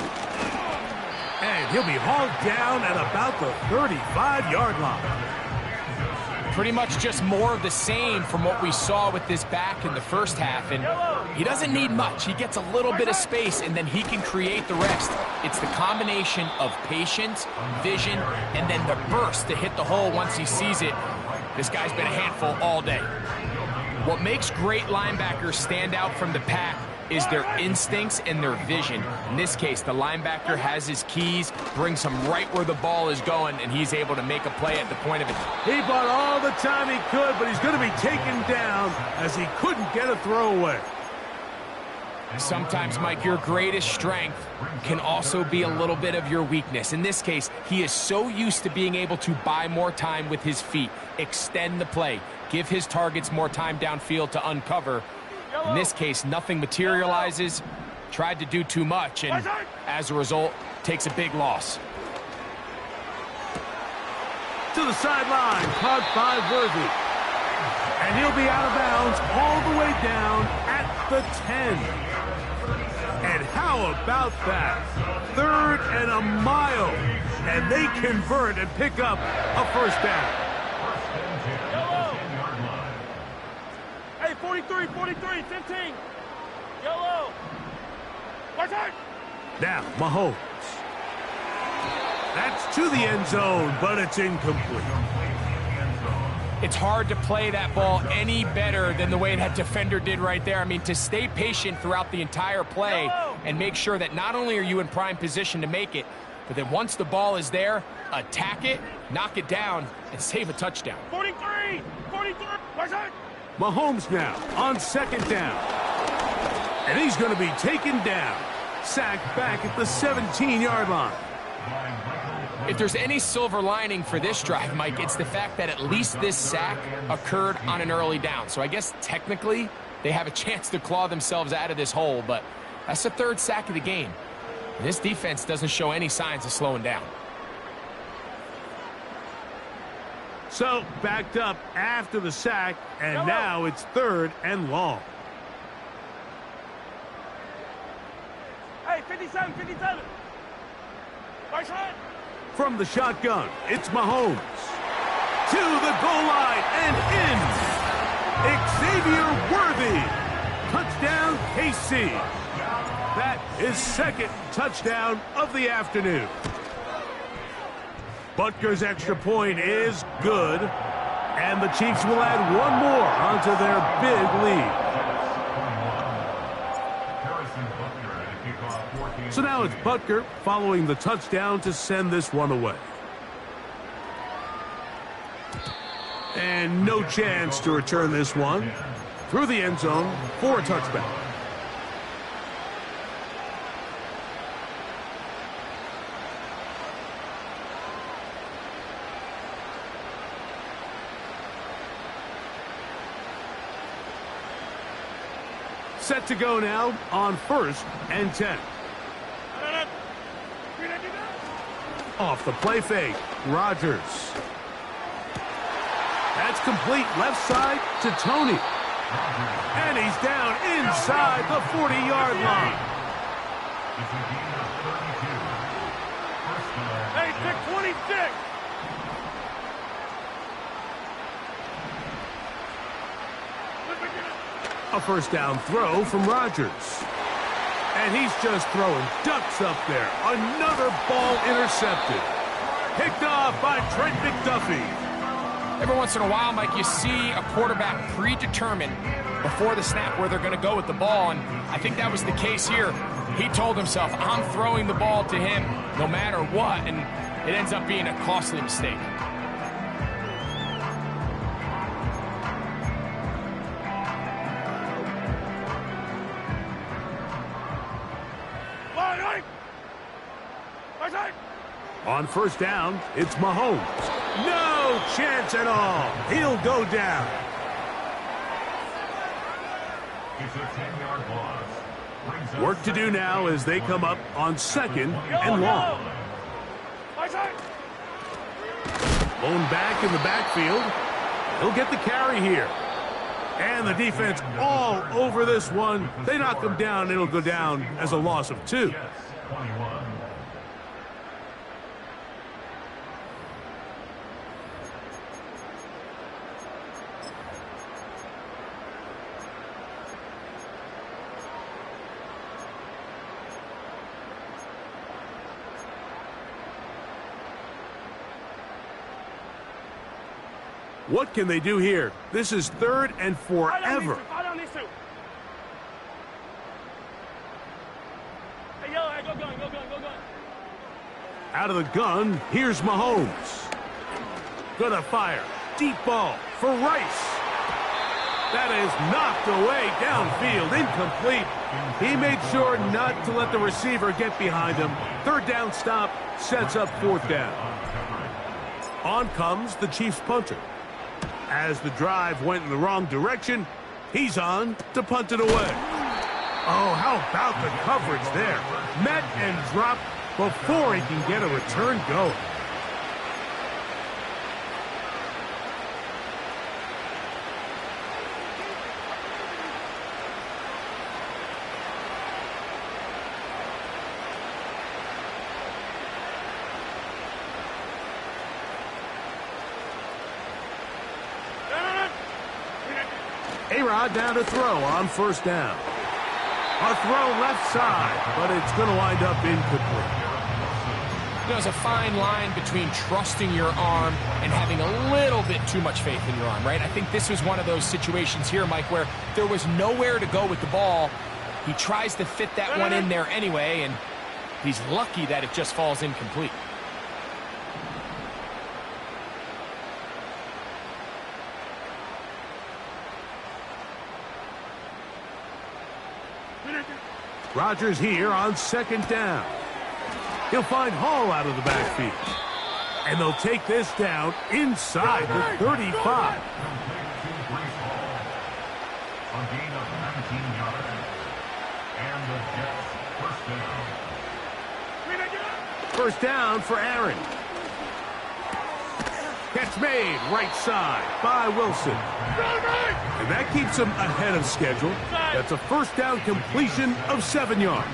And he'll be hauled down at about the 35-yard line. Pretty much just more of the same from what we saw with this back in the first half. And he doesn't need much. He gets a little bit of space, and then he can create the rest. It's the combination of patience, vision, and then the burst to hit the hole once he sees it. This guy's been a handful all day. What makes great linebackers stand out from the pack is their instincts and their vision. In this case, the linebacker has his keys, brings him right where the ball is going, and he's able to make a play at the point of it. He bought all the time he could, but he's going to be taken down as he couldn't get a throwaway. Sometimes, Mike, your greatest strength can also be a little bit of your weakness. In this case, he is so used to being able to buy more time with his feet, extend the play, give his targets more time downfield to uncover. In this case, nothing materializes, tried to do too much, and as a result, takes a big loss. To the sideline, caught by Worthy. And he'll be out of bounds all the way down at the 10. And how about that? 3rd and a mile. And they convert and pick up a first down. Hey, 43, 15. Yellow. Now, Mahomes. That's to the end zone, but it's incomplete. It's hard to play that ball any better than the way that defender did right there. I mean, to stay patient throughout the entire play and make sure that not only are you in prime position to make it, but then once the ball is there, attack it, knock it down, and save a touchdown. 43. Mahomes now on 2nd down. And he's going to be taken down. Sacked back at the 17-yard line. If there's any silver lining for this drive, Mike, it's the fact that at least this sack occurred on an early down. So I guess technically they have a chance to claw themselves out of this hole, but that's the 3rd sack of the game. And this defense doesn't show any signs of slowing down. So, backed up after the sack, and now it's 3rd and long. Hey, 57. Right side. From the shotgun, it's Mahomes. To the goal line and in. Xavier Worthy. Touchdown, KC. That is 2nd touchdown of the afternoon. Butker's extra point is good. And the Chiefs will add one more onto their big lead. So now it's Butker following the touchdown to send this one away. And no chance to return this one through the end zone for a touchback. Set to go now on 1st and 10. Off the play fake, Rodgers. That's complete left side to Tony. And he's down inside the 40-yard line. Hey, pick 26. A first down throw from Rodgers. And he's just throwing ducks up there. Another ball intercepted. Picked off by Trent McDuffie. Every once in a while, Mike, you see a quarterback predetermine before the snap where they're going to go with the ball, and I think that was the case here. He told himself, I'm throwing the ball to him no matter what, and it ends up being a costly mistake. On first down, it's Mahomes. No chance at all. He'll go down. It's a 10-yard loss. Brings up Work to do now as they come up on second and long. Blown back in the backfield. He'll get the carry here. And the defense all over this one. They knock him down. It'll go down as a loss of 2. Jets 21. What can they do here? This is 3rd and forever. Out of the gun, here's Mahomes. Gonna fire. Deep ball for Rice. That is knocked away downfield, incomplete. He made sure not to let the receiver get behind him. 3rd down stop sets up 4th down. On comes the Chiefs punter. As the drive went in the wrong direction, he's on to punt it away. Oh, how about the coverage there? Met and dropped before he can get a return going. A-Rod down to throw on first down. A throw left side, but it's going to wind up incomplete. There's a fine line between trusting your arm and having a little bit too much faith in your arm, right? I think this was one of those situations here, Mike, where there was nowhere to go with the ball. He tries to fit that one in there anyway, and he's lucky that it just falls incomplete. Rodgers here on 2nd down. He'll find Hall out of the backfield. And they'll take this down inside the 35. A gain of 19 yards. And the Jets first down. 1st down for Aaron. Catch made right side by Wilson. And that keeps him ahead of schedule. That's a 1st down completion of 7 yards.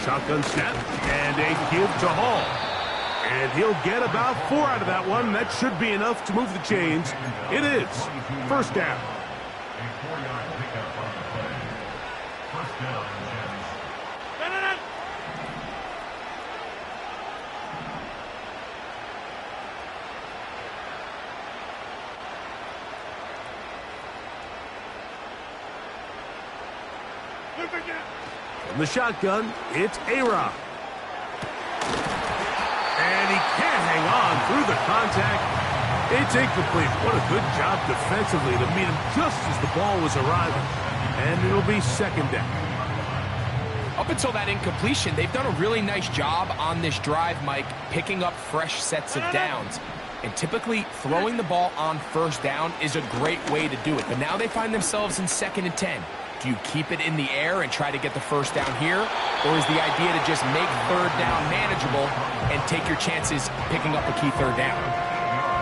Shotgun snap and a give to Hall. And he'll get about 4 out of that one. That should be enough to move the chains. It is 1st down. A 4-yard pickup on the play. 1st down, Jets. From the shotgun, it's A-Rod. And he can't hang on through the contact. It's incomplete. What a good job defensively to meet him just as the ball was arriving. And it'll be 2nd down. Up until that incompletion, they've done a really nice job on this drive, Mike, picking up fresh sets of downs. And typically, throwing the ball on 1st down is a great way to do it. But now they find themselves in 2nd and 10. Do you keep it in the air and try to get the 1st down here? Or is the idea to just make 3rd down manageable and take your chances picking up a key 3rd down?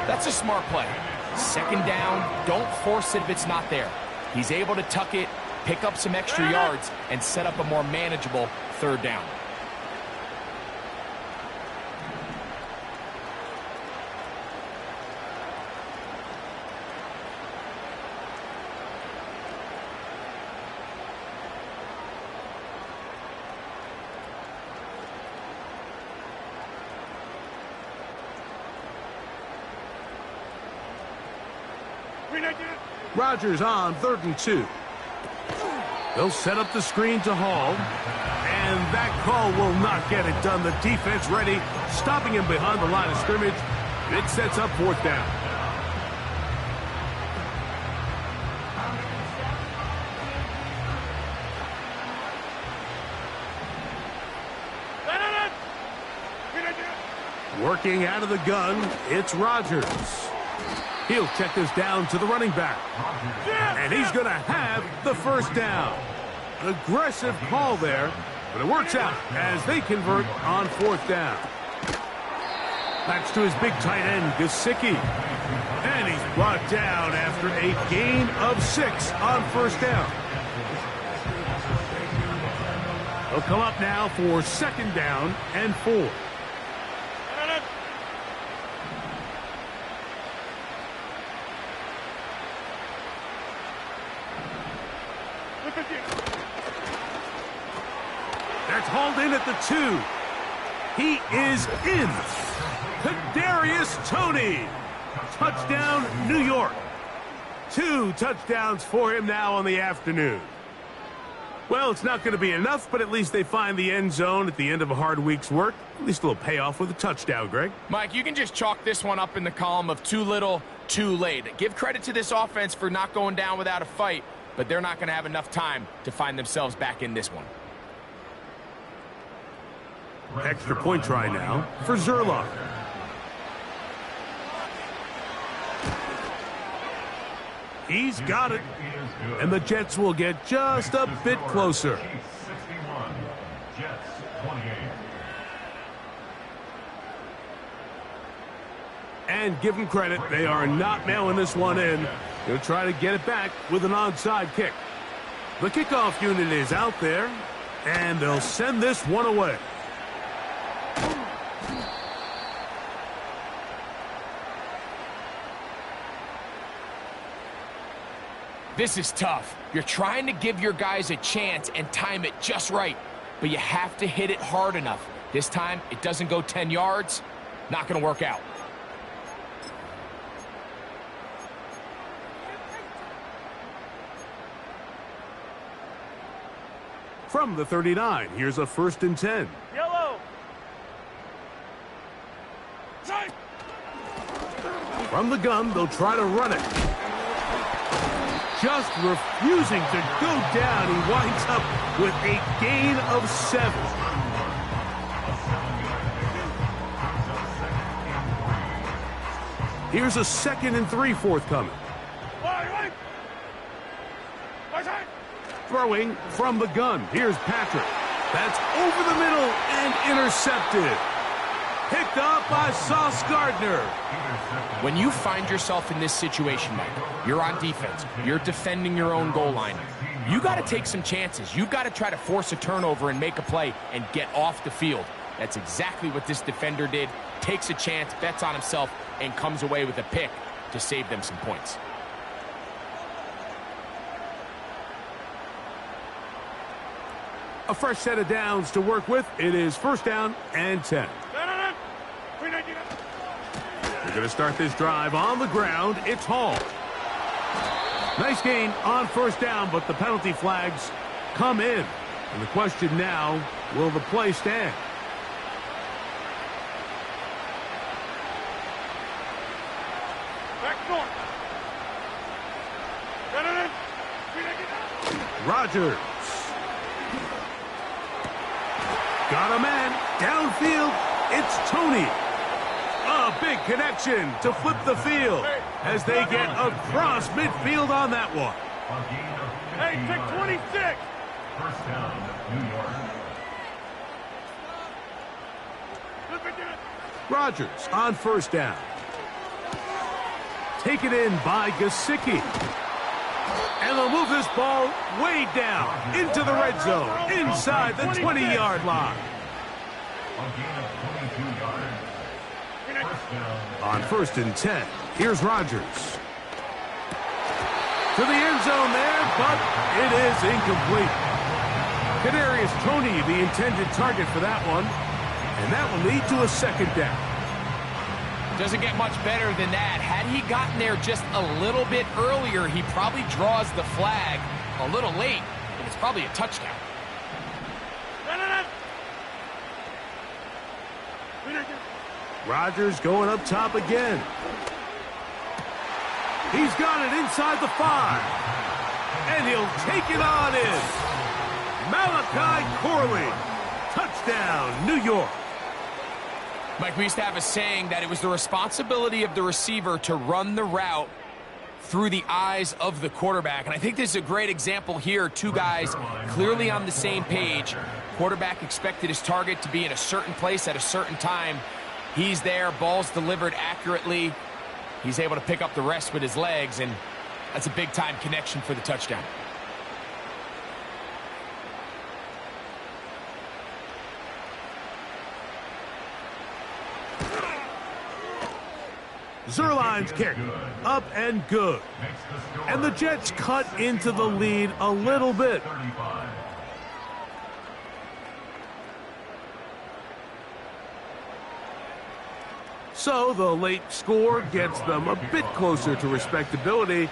That's a smart play. 2nd down, don't force it if it's not there. He's able to tuck it, pick up some extra yards, and set up a more manageable 3rd down. Rodgers on 3rd and 2. They'll set up the screen to Hall. And that call will not get it done. The defense ready, stopping him behind the line of scrimmage. It sets up 4th down. Working out of the gun, it's Rodgers. He'll check this down to the running back. And he's going to have the 1st down. An aggressive call there, but it works out as they convert on 4th down. That's to his big tight end, Gesicki. And he's brought down after a gain of 6 on 1st down. He'll come up now for 2nd down and 4. That's hauled in at the 2. He is in. Kadarius Toney. Touchdown, New York. 2 touchdowns for him now on the afternoon. Well, it's not going to be enough, but at least they find the end zone at the end of a hard week's work. At least a little payoff with a touchdown, Greg. Mike, you can just chalk this one up in the column of too little, too late. Give credit to this offense for not going down without a fight, but they're not going to have enough time to find themselves back in this one. Extra point try now for Zerlock. He's got it. And the Jets will get just a bit closer. And give them credit, they are not mailing this one in. They'll try to get it back with an onside kick. The kickoff unit is out there, and they'll send this one away. This is tough. You're trying to give your guys a chance and time it just right, but you have to hit it hard enough. This time, it doesn't go 10 yards. Not going to work out. From the 39, here's a 1st and 10. Yellow. From the gun, they'll try to run it. Just refusing to go down. He winds up with a gain of 7. Here's a 2nd and 3 forthcoming. Throwing from the gun. Here's Patrick. That's over the middle and intercepted. Picked up by Sauce Gardner. When you find yourself in this situation, Mike, you're on defense. You're defending your own goal line. You got to take some chances. You've got to try to force a turnover and make a play and get off the field. That's exactly what this defender did. Takes a chance, bets on himself, and comes away with a pick to save them some points. A fresh set of downs to work with. It is 1st down and 10. They're going to start this drive on the ground. It's Hall. Nice gain on 1st down, but the penalty flags come in. And the question now, will the play stand? Rodgers. Got a man. Downfield, it's Toney. A big connection to flip the field as they get across midfield on that one. Hey, pick 26. 1st down, New York. Rodgers on 1st down. Taken in by Gesicki. And they'll move this ball way down into the red zone, inside the 20-yard line. On 1st and 10, here's Rodgers. To the end zone there, but it is incomplete. Kadarius Toney, the intended target for that one, and that will lead to a 2nd down. Doesn't get much better than that. Had he gotten there just a little bit earlier, he probably draws the flag a little late. But It's probably a touchdown. Rodgers going up top again. He's got it inside the 5. And he'll take it on in. Malachi Corley. Touchdown, New York. Mike, we used to have a saying that it was the responsibility of the receiver to run the route through the eyes of the quarterback. And I think this is a great example here. Two guys clearly on the same page. Quarterback expected his target to be in a certain place at a certain time. He's there, ball's delivered accurately. He's able to pick up the rest with his legs, and that's a big-time connection for the touchdown. Zuerlein's kick, up and good. And the Jets cut into the lead a little bit. So the late score gets them a bit closer to respectability.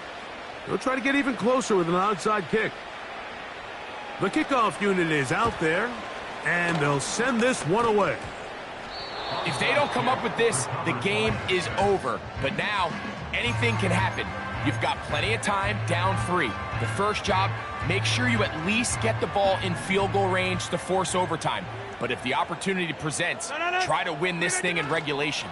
They'll try to get even closer with an onside kick. The kickoff unit is out there, and they'll send this one away. If they don't come up with this, the game is over. But now, anything can happen. You've got plenty of time, down 3. The first job, make sure you at least get the ball in field goal range to force overtime. But if the opportunity presents, try to win this thing in regulation.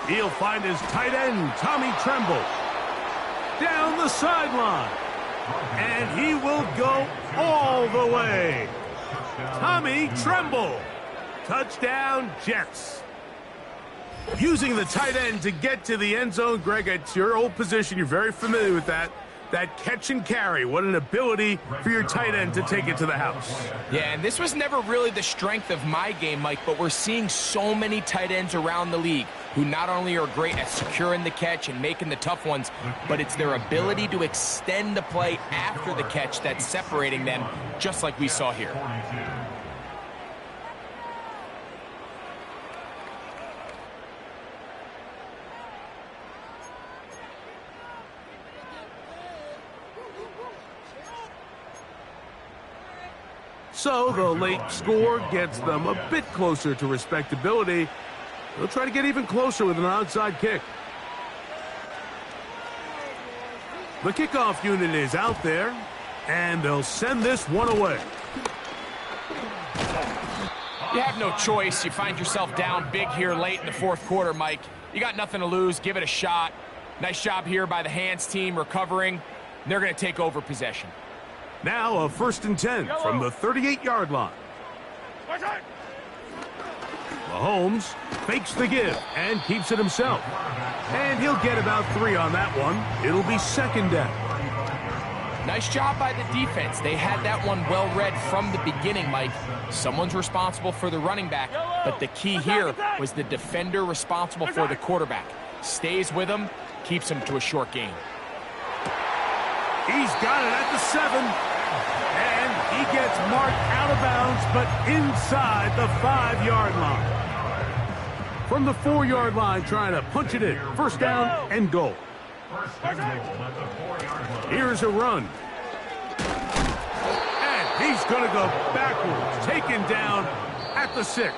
He'll find his tight end, Tommy Tremble, down the sideline. And he will go all the way. Tommy Tremble. Touchdown, Jets. Using the tight end to get to the end zone, Greg, it's your old position. You're very familiar with that. That catch and carry. What an ability for your tight end to take it to the house. Yeah, and this was never really the strength of my game, Mike, but we're seeing so many tight ends around the league who not only are great at securing the catch and making the tough ones, but it's their ability to extend the play after the catch that's separating them, just like we saw here. So the late score gets them a bit closer to respectability. They'll try to get even closer with an onside kick. The kickoff unit is out there, and they'll send this one away. You have no choice. You find yourself down big here late in the fourth quarter, Mike. You got nothing to lose. Give it a shot. Nice job here by the hands team recovering. They're going to take over possession. Now a 1st and 10 from the 38-yard line. Mahomes fakes the give and keeps it himself. And he'll get about 3 on that one. It'll be 2nd down. Nice job by the defense. They had that one well read from the beginning, Mike. Someone's responsible for the running back, but the key here was the defender responsible for the quarterback. Stays with him, keeps him to a short gain. He's got it at the 7. And he gets marked out of bounds, but inside the 5-yard line. From the 4-yard line, trying to punch it in. 1st down and goal. Here's a run. And he's going to go backwards, taken down at the 6.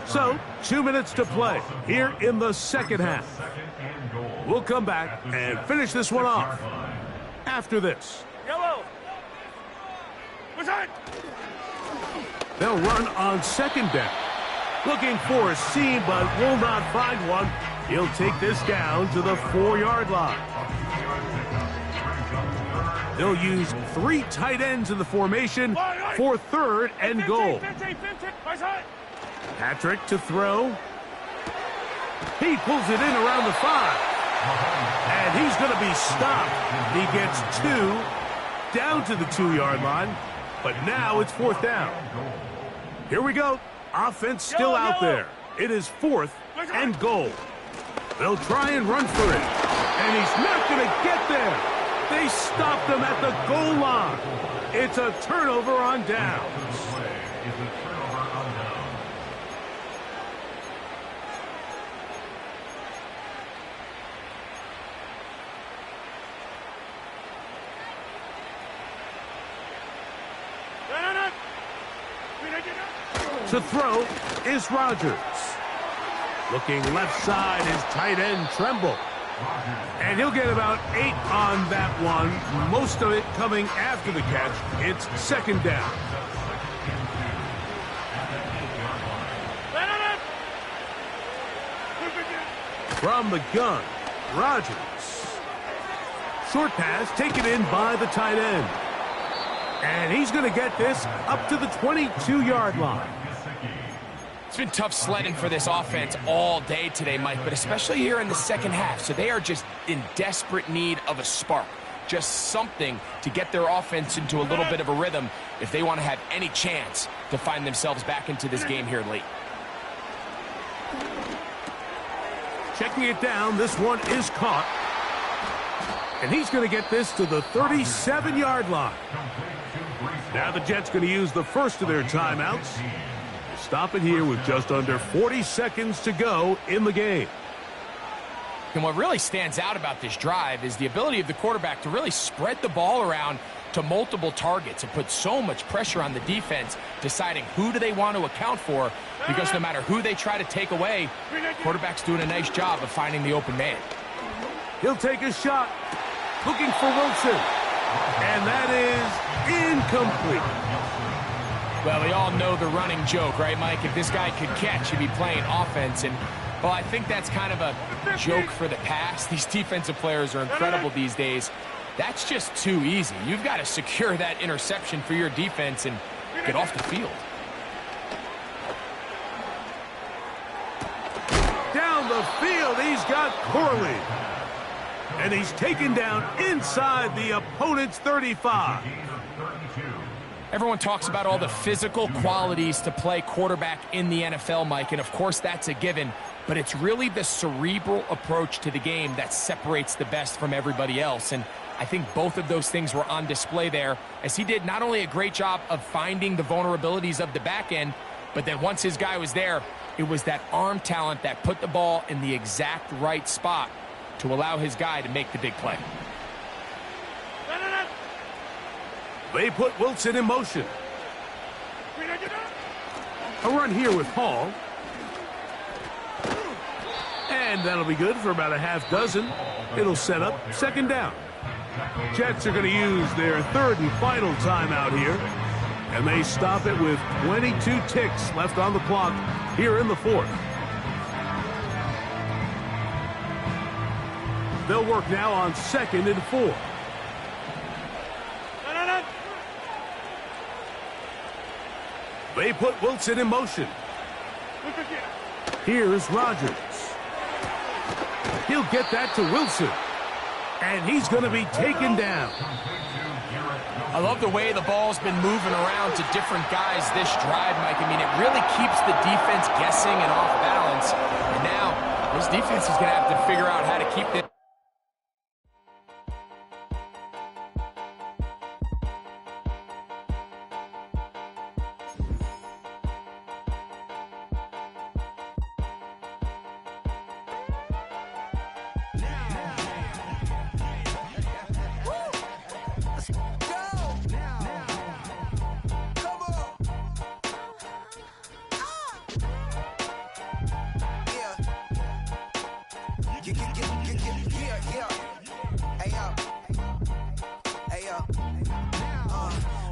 So, 2 minutes to play here in the second half. We'll come back and finish this one off after this. They'll run on 2nd down. Looking for a seam, but will not find one. He'll take this down to the 4-yard line. They'll use 3 tight ends in the formation for 3rd and goal. Patrick to throw. He pulls it in around the 5. And he's going to be stopped. He gets 2 down to the 2-yard line. But now it's 4th down. Here we go. Offense still out there. It is 4th and goal. They'll try and run for it. And he's not going to get there. They stopped him at the goal line. It's a turnover on downs. To throw is Rodgers. Looking left side is tight end Tremble. And he'll get about 8 on that one, most of it coming after the catch. It's second down. From the gun, Rodgers. Short pass taken in by the tight end. And he's going to get this up to the 22-yard line. It's been tough sledding for this offense all day today, Mike, but especially here in the second half. So they are just in desperate need of a spark, just something to get their offense into a little bit of a rhythm if they want to have any chance to find themselves back into this game here late. Checking it down, this one is caught. And he's going to get this to the 37-yard line. Now the Jets going to use the first of their timeouts. Stop it here with just under 40 seconds to go in the game. And what really stands out about this drive is the ability of the quarterback to really spread the ball around to multiple targets and put so much pressure on the defense, deciding who do they want to account for, because no matter who they try to take away, quarterback's doing a nice job of finding the open man. He'll take a shot, looking for Wilson, and that is incomplete. Well, we all know the running joke, right, Mike? If this guy could catch, he'd be playing offense. And, well, I think that's kind of a joke for the past. These defensive players are incredible these days. That's just too easy. You've got to secure that interception for your defense and get off the field. Down the field, he's got Corley. And he's taken down inside the opponent's 35. Everyone talks about all the physical qualities to play quarterback in the NFL, Mike, and of course that's a given, but it's really the cerebral approach to the game that separates the best from everybody else, and I think both of those things were on display there, as he did not only a great job of finding the vulnerabilities of the back end, but then once his guy was there, it was that arm talent that put the ball in the exact right spot to allow his guy to make the big play. They put Wilson in motion. A run here with Hall. And that'll be good for about a half dozen. It'll set up second down. Jets are going to use their third and final timeout here. And they stop it with 22 ticks left on the clock here in the fourth. They'll work now on 2nd and 4. They put Wilson in motion. Here's Rodgers. He'll get that to Wilson. And he's going to be taken down. I love the way the ball's been moving around to different guys this drive, Mike. I mean, it really keeps the defense guessing and off balance. And now, this defense is going to have to figure out how to keep it.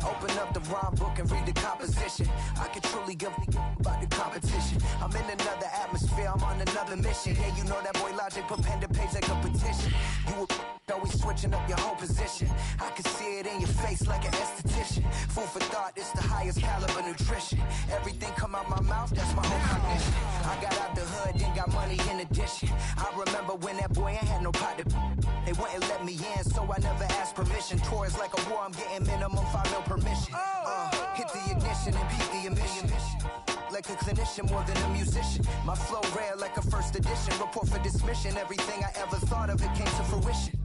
Open up the rhyme book and read the composition. I can truly give about the competition. I'm in another atmosphere, I'm on another mission. Yeah, you know that boy Logic put pen to page like a petition. You always switching up your whole position. I can see it in your face like an esthetician. Food for thought, it's the highest caliber nutrition. Everything come out my mouth, that's my own cognition. I got out the hood, then got money in addition. I remember when that boy ain't had no pot to. They wouldn't let me in, so I never asked permission. Tours like a war, I'm getting minimum 5 mil permission. Hit the ignition and beat the emission. Like a clinician more than a musician. My flow rare like a first edition. Report for dismission. Everything I ever thought of, it came to fruition.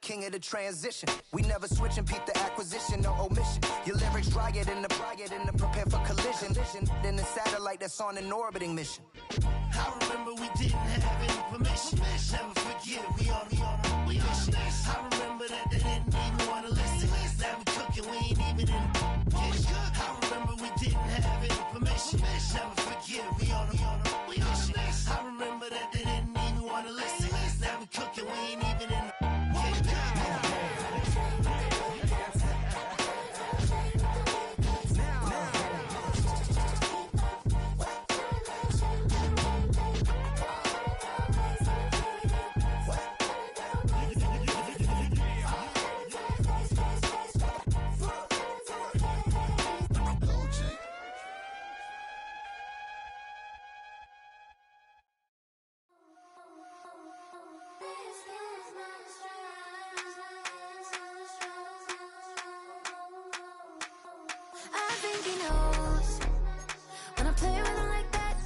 King of the transition. We never switch and peep the acquisition, no omission. Your lyrics dry it in the prepare for collision. Then the satellite that's on an orbiting mission. I remember we didn't have any permission. Never forget, we on a mission. I remember that they didn't even want to listen. Now we cooking, we ain't even in the kitchen. I remember we didn't have any permission. think he knows. When I play with him like that,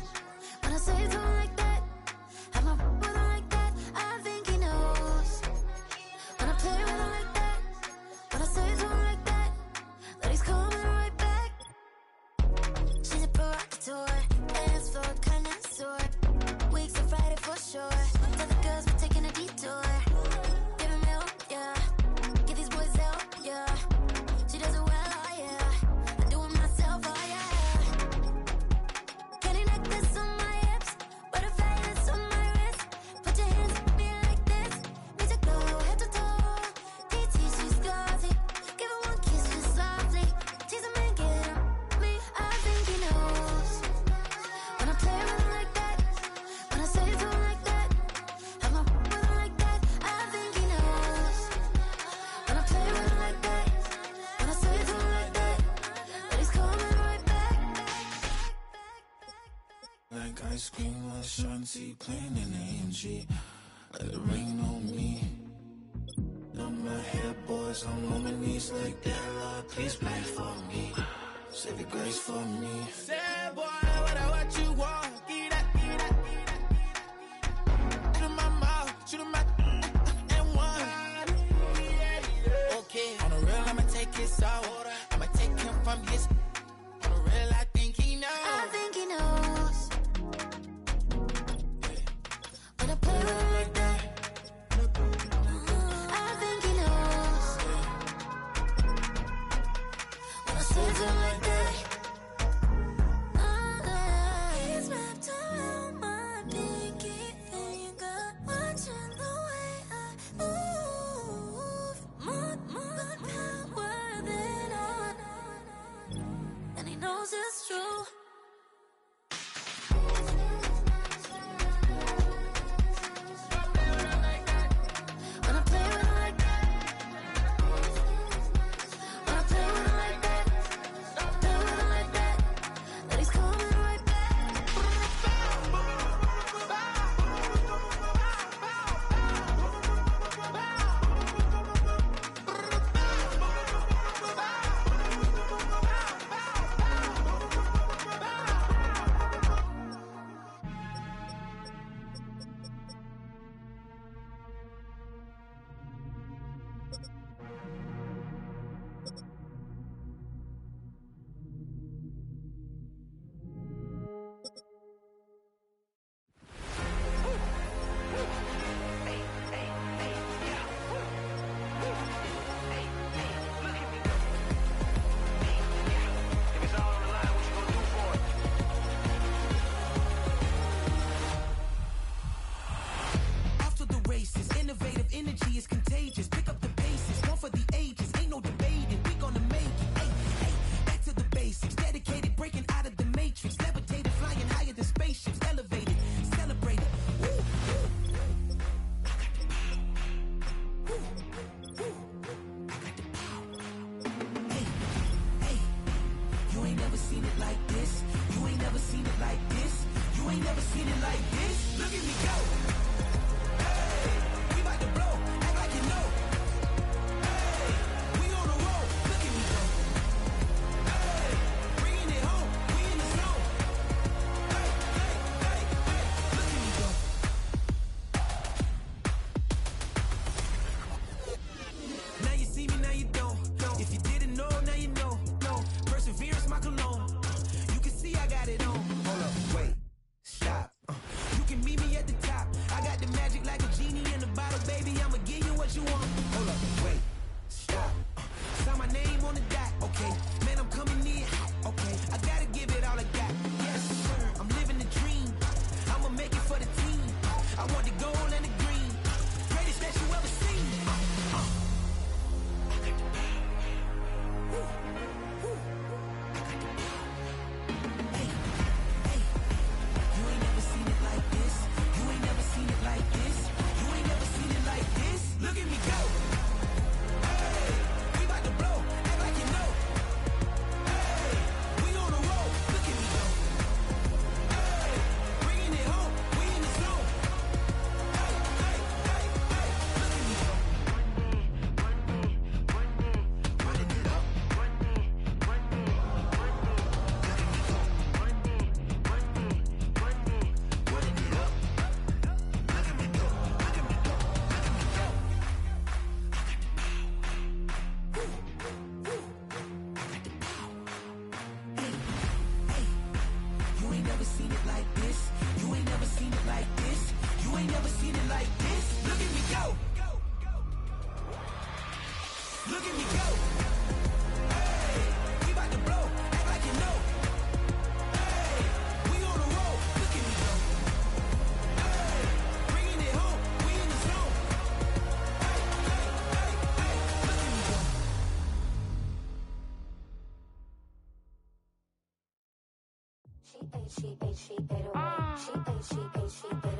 when I say to him like that, I'm up with him like that. I think he knows. When I play with him like that, when I say to him like that, that he's coming right back. She's a provocateur, dance floor connoisseur. Weeks of Friday for sure. Tell the girls we're taking a detour. Give him milk, yeah. Get these boys out, yeah. She does it well, oh yeah. I do it myself, oh yeah. Candy necklace on my hips, butterflies on my wrist. Put your hands on me like this. Makes it go head to toe. TT, she's glossy. Give her one kiss just softly. Tease him and get him me. I think he knows. When I play with him like that, when I say to him like that, I'm up with him like that. I think he knows. When I play with him like that, when I say to him like that, that he's coming right back. Like ice cream or Shanti playing in AMG. Let it rain on me. On my head, boys, I'm on my knees like that. Lord, please pray for me. Save your grace for me. Say, boy, what you want? Get that, get that, get that. Shoot in my mouth, shoot in my and one. Okay, on the real, I'ma take his out. I'ma take him from his. On the real, I think he knows. I think he knows. When I play with him like that, I think he knows. When I say to him like that, he's wrapped around my pinky finger, watching the way I move. More power than on.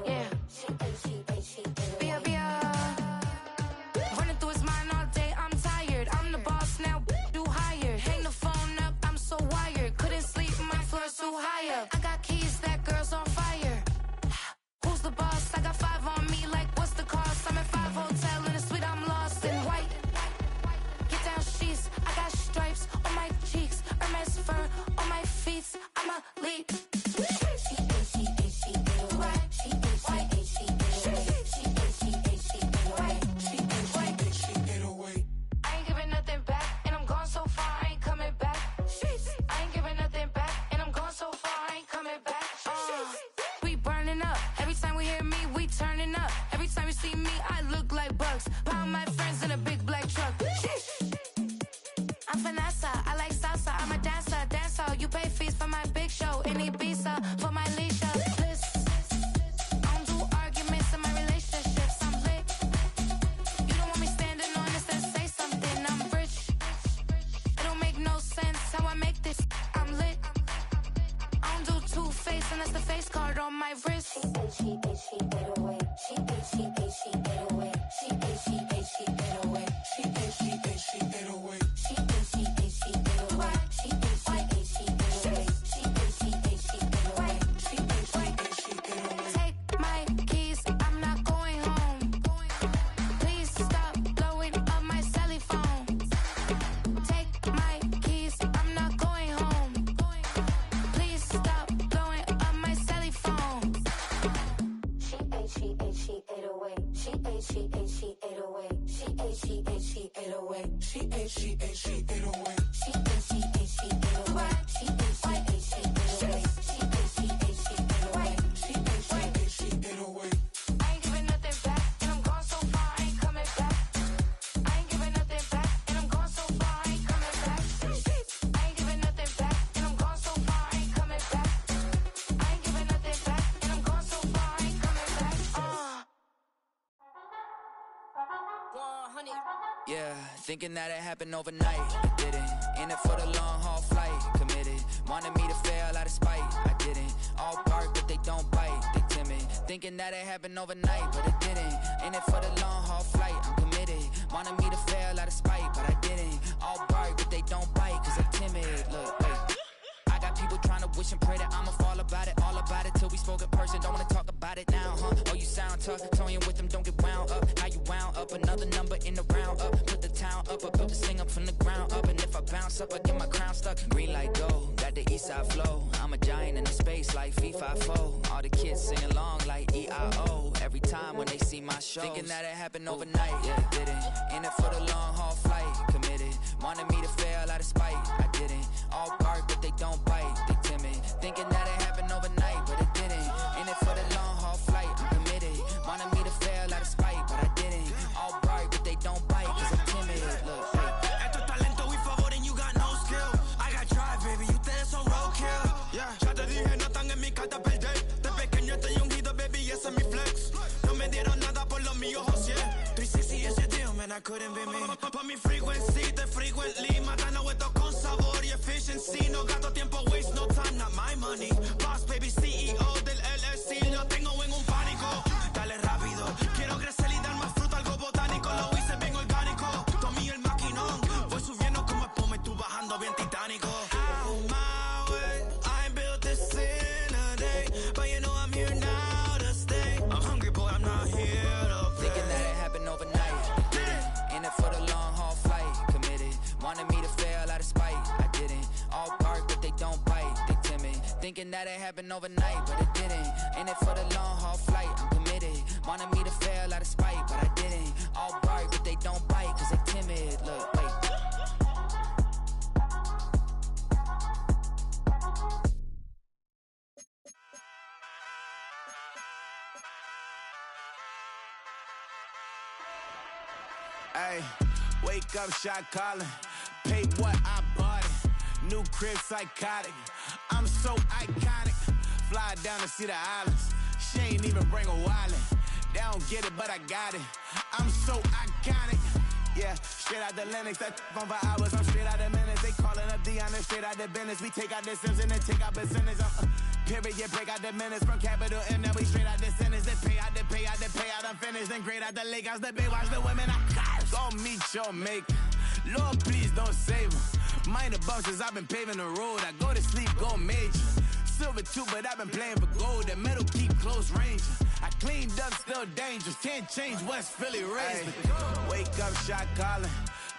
Yeah. Running through his mind all day, I'm tired. I'm the boss now, do higher. Hang the phone up, I'm so wired. Couldn't sleep, my floor's too high up. I got keys, that girl's on fire. Who's the boss? I got 5 on me, like what's the cost? I'm at 5 hotel in a suite, I'm lost in white. Get down sheets, I got stripes on my cheeks. Hermes fur on my feet, I'm a lead. Pound my friends in a big black truck. I'm Vanessa, I like salsa. I'm a dancer, dance all. You pay fees for my big show in Ibiza for my leisure. Bliss. I don't do arguments in my relationships. I'm lit. You don't want me standing on this, then say something. I'm rich. It don't make no sense how I make this. I'm lit. I don't do two-face unless the face card on my wrist. She get away. She get away. Take my keys, I'm not going home. Please stop blowing up my celly phone. Take my keys, I'm not going home. Please stop blowing up my celly phone. She ate away. She ate away. She ate away. She ate away. I ain't giving nothing back, and I'm gone so far, I ain't coming back. I ain't giving nothing back, and I'm gone so far, I ain't coming back. I ain't giving nothing back, and I'm gone so far, I ain't coming back. I ain't giving nothing back, and I'm gone so far, I ain't coming back. Yeah, thinking that it happened overnight, it didn't. In it for the long haul flight, committed. Wanted me to fail out of spite, I didn't. All bark but they don't bite, they timid. Thinking that it happened overnight, but it didn't. In it for the long haul flight, I'm committed. Wanted me to fail out of spite, but I didn't. All bark but they don't bite, cause I'm timid. Look, wait. I got people trying to wish and pray that I'ma fall about it, all about it till we spoke in person. Don't wanna talk about it now, huh? Oh, you sound tough, toying with them, don't get wound up. How you wound up? Another number in the round up. Put the town up, I built this thing up from the ground up. And if I bounce up, I get my crown stuck. Green light go, got the east side flow. I'm a giant in the space like FIFA4. All the kids sing along like EIO. Every time when they see my show, thinking that it happened overnight, yeah, it didn't. In it for the long haul flight, committed. Wanted me to fail out of spite, I didn't. All bark but they don't bite, they timid. Thinking that it happened overnight, but it didn't. In it for the long haul flight, I'm committed. Wanted me to fail out of spite, but I didn't. All bark but they don't bite, cause I'm timid. Look, Esto es talento y favor and you got no skill. I got drive, baby, ustedes son roadkill. Yeah, ya te dije, no están en mi carta perder. De pequeño estoy ungido, baby, y ese es mi flex. No me dieron nada por lo mío, José. 360 is your deal, man, I couldn't be me. Pa' mi frequency, te frequently. Matando esto con sabor y efficiency. No gasto tiempo, waste no time, not my money. Boss, baby, CEO del LLC. Lo tengo en un pánico. Dale rápido, quiero crecer y dar más fruto, algo botánico. Lo hice bien orgánico. Tomé el maquinón. Voy subiendo como espuma y tú bajando bien titánico. Out my way, I built this in a day. But you know I'm here now to stay. I'm hungry, boy, I'm not here to play. thinking that it happened overnight, it didn't. In it for the long haul flight, committed. Wanted me to fail out of spite, I didn't. All bark but they don't bite, they timid. Thinking that it happened overnight, but it didn't. In it for the long haul flight, I'm committed. Wanted me to fail out of spite, but I didn't. All bark but they don't bite, cause they timid. Look, wait. Ay, wake up, shot calling. Pay what I bought it. New crib, psychotic. I'm so iconic. Fly down to see the islands. She ain't even bring a wallet. They don't get it, but I got it. I'm so iconic. Yeah, straight out the Lennox, that on for hours. I'm straight out the minutes. They calling up Dion, straight out the business. We take out the Sims and then take out percentage. Period, break out the minutes from capital M. Now we straight out the sentence. They pay out, I'm finished. Then grade out the lake house, the bay, watch the women I got. Go meet your maker. Lord, please don't save them. Minor bumps as I've been paving the road. I go to sleep, go major. Silver too, but I've been playing for gold. The metal keep close range. I cleaned up, still dangerous. Can't change West Philly raised. Wake up, shot calling.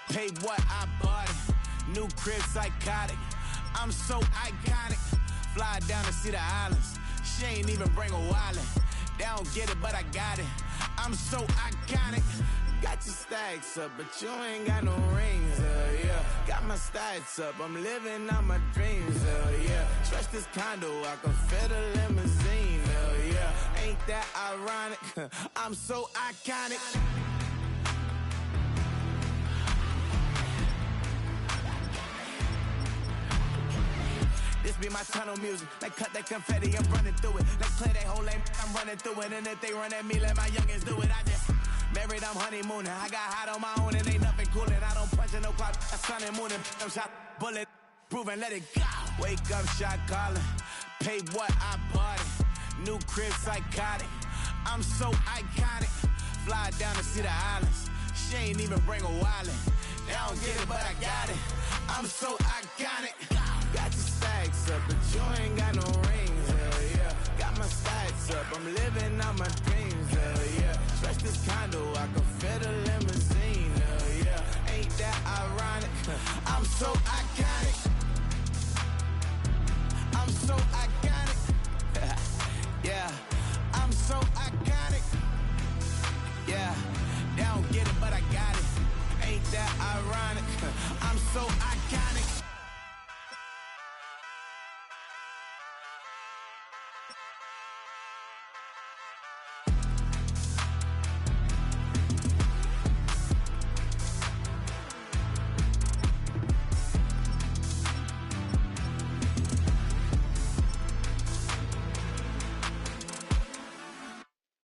Pay what I bought it. New crib, psychotic. I'm so iconic. Fly down to see the islands. She ain't even bring a wallet. They don't get it, but I got it. I'm so iconic. Got your stacks up, but you ain't got no rings, yeah. Got my stacks up, I'm living out my dreams, yeah. Stretch this condo, I can fit a limousine, yeah. Ain't that ironic? I'm so iconic. This be my tunnel music. Like cut that confetti, I'm running through it. Like play that whole lane, I'm running through it. And if they run at me, let my youngins do it. I just married, I'm honeymooning. I got hot on my own and ain't nothing coolin'. I don't punch in no clock, I sun and moonin'. I'm shot, bullet, proven, let it go. Wake up, shot calling. Pay what I bought it. New crib, psychotic. I'm so iconic. Fly down to see the islands. She ain't even bring a wallet. They don't get it, but I got it. I'm so iconic. Got your stacks up, but you ain't got no rings, hell yeah. Got my stacks up, I'm living out my dreams, hell yeah. Stretch this condo, I can fit a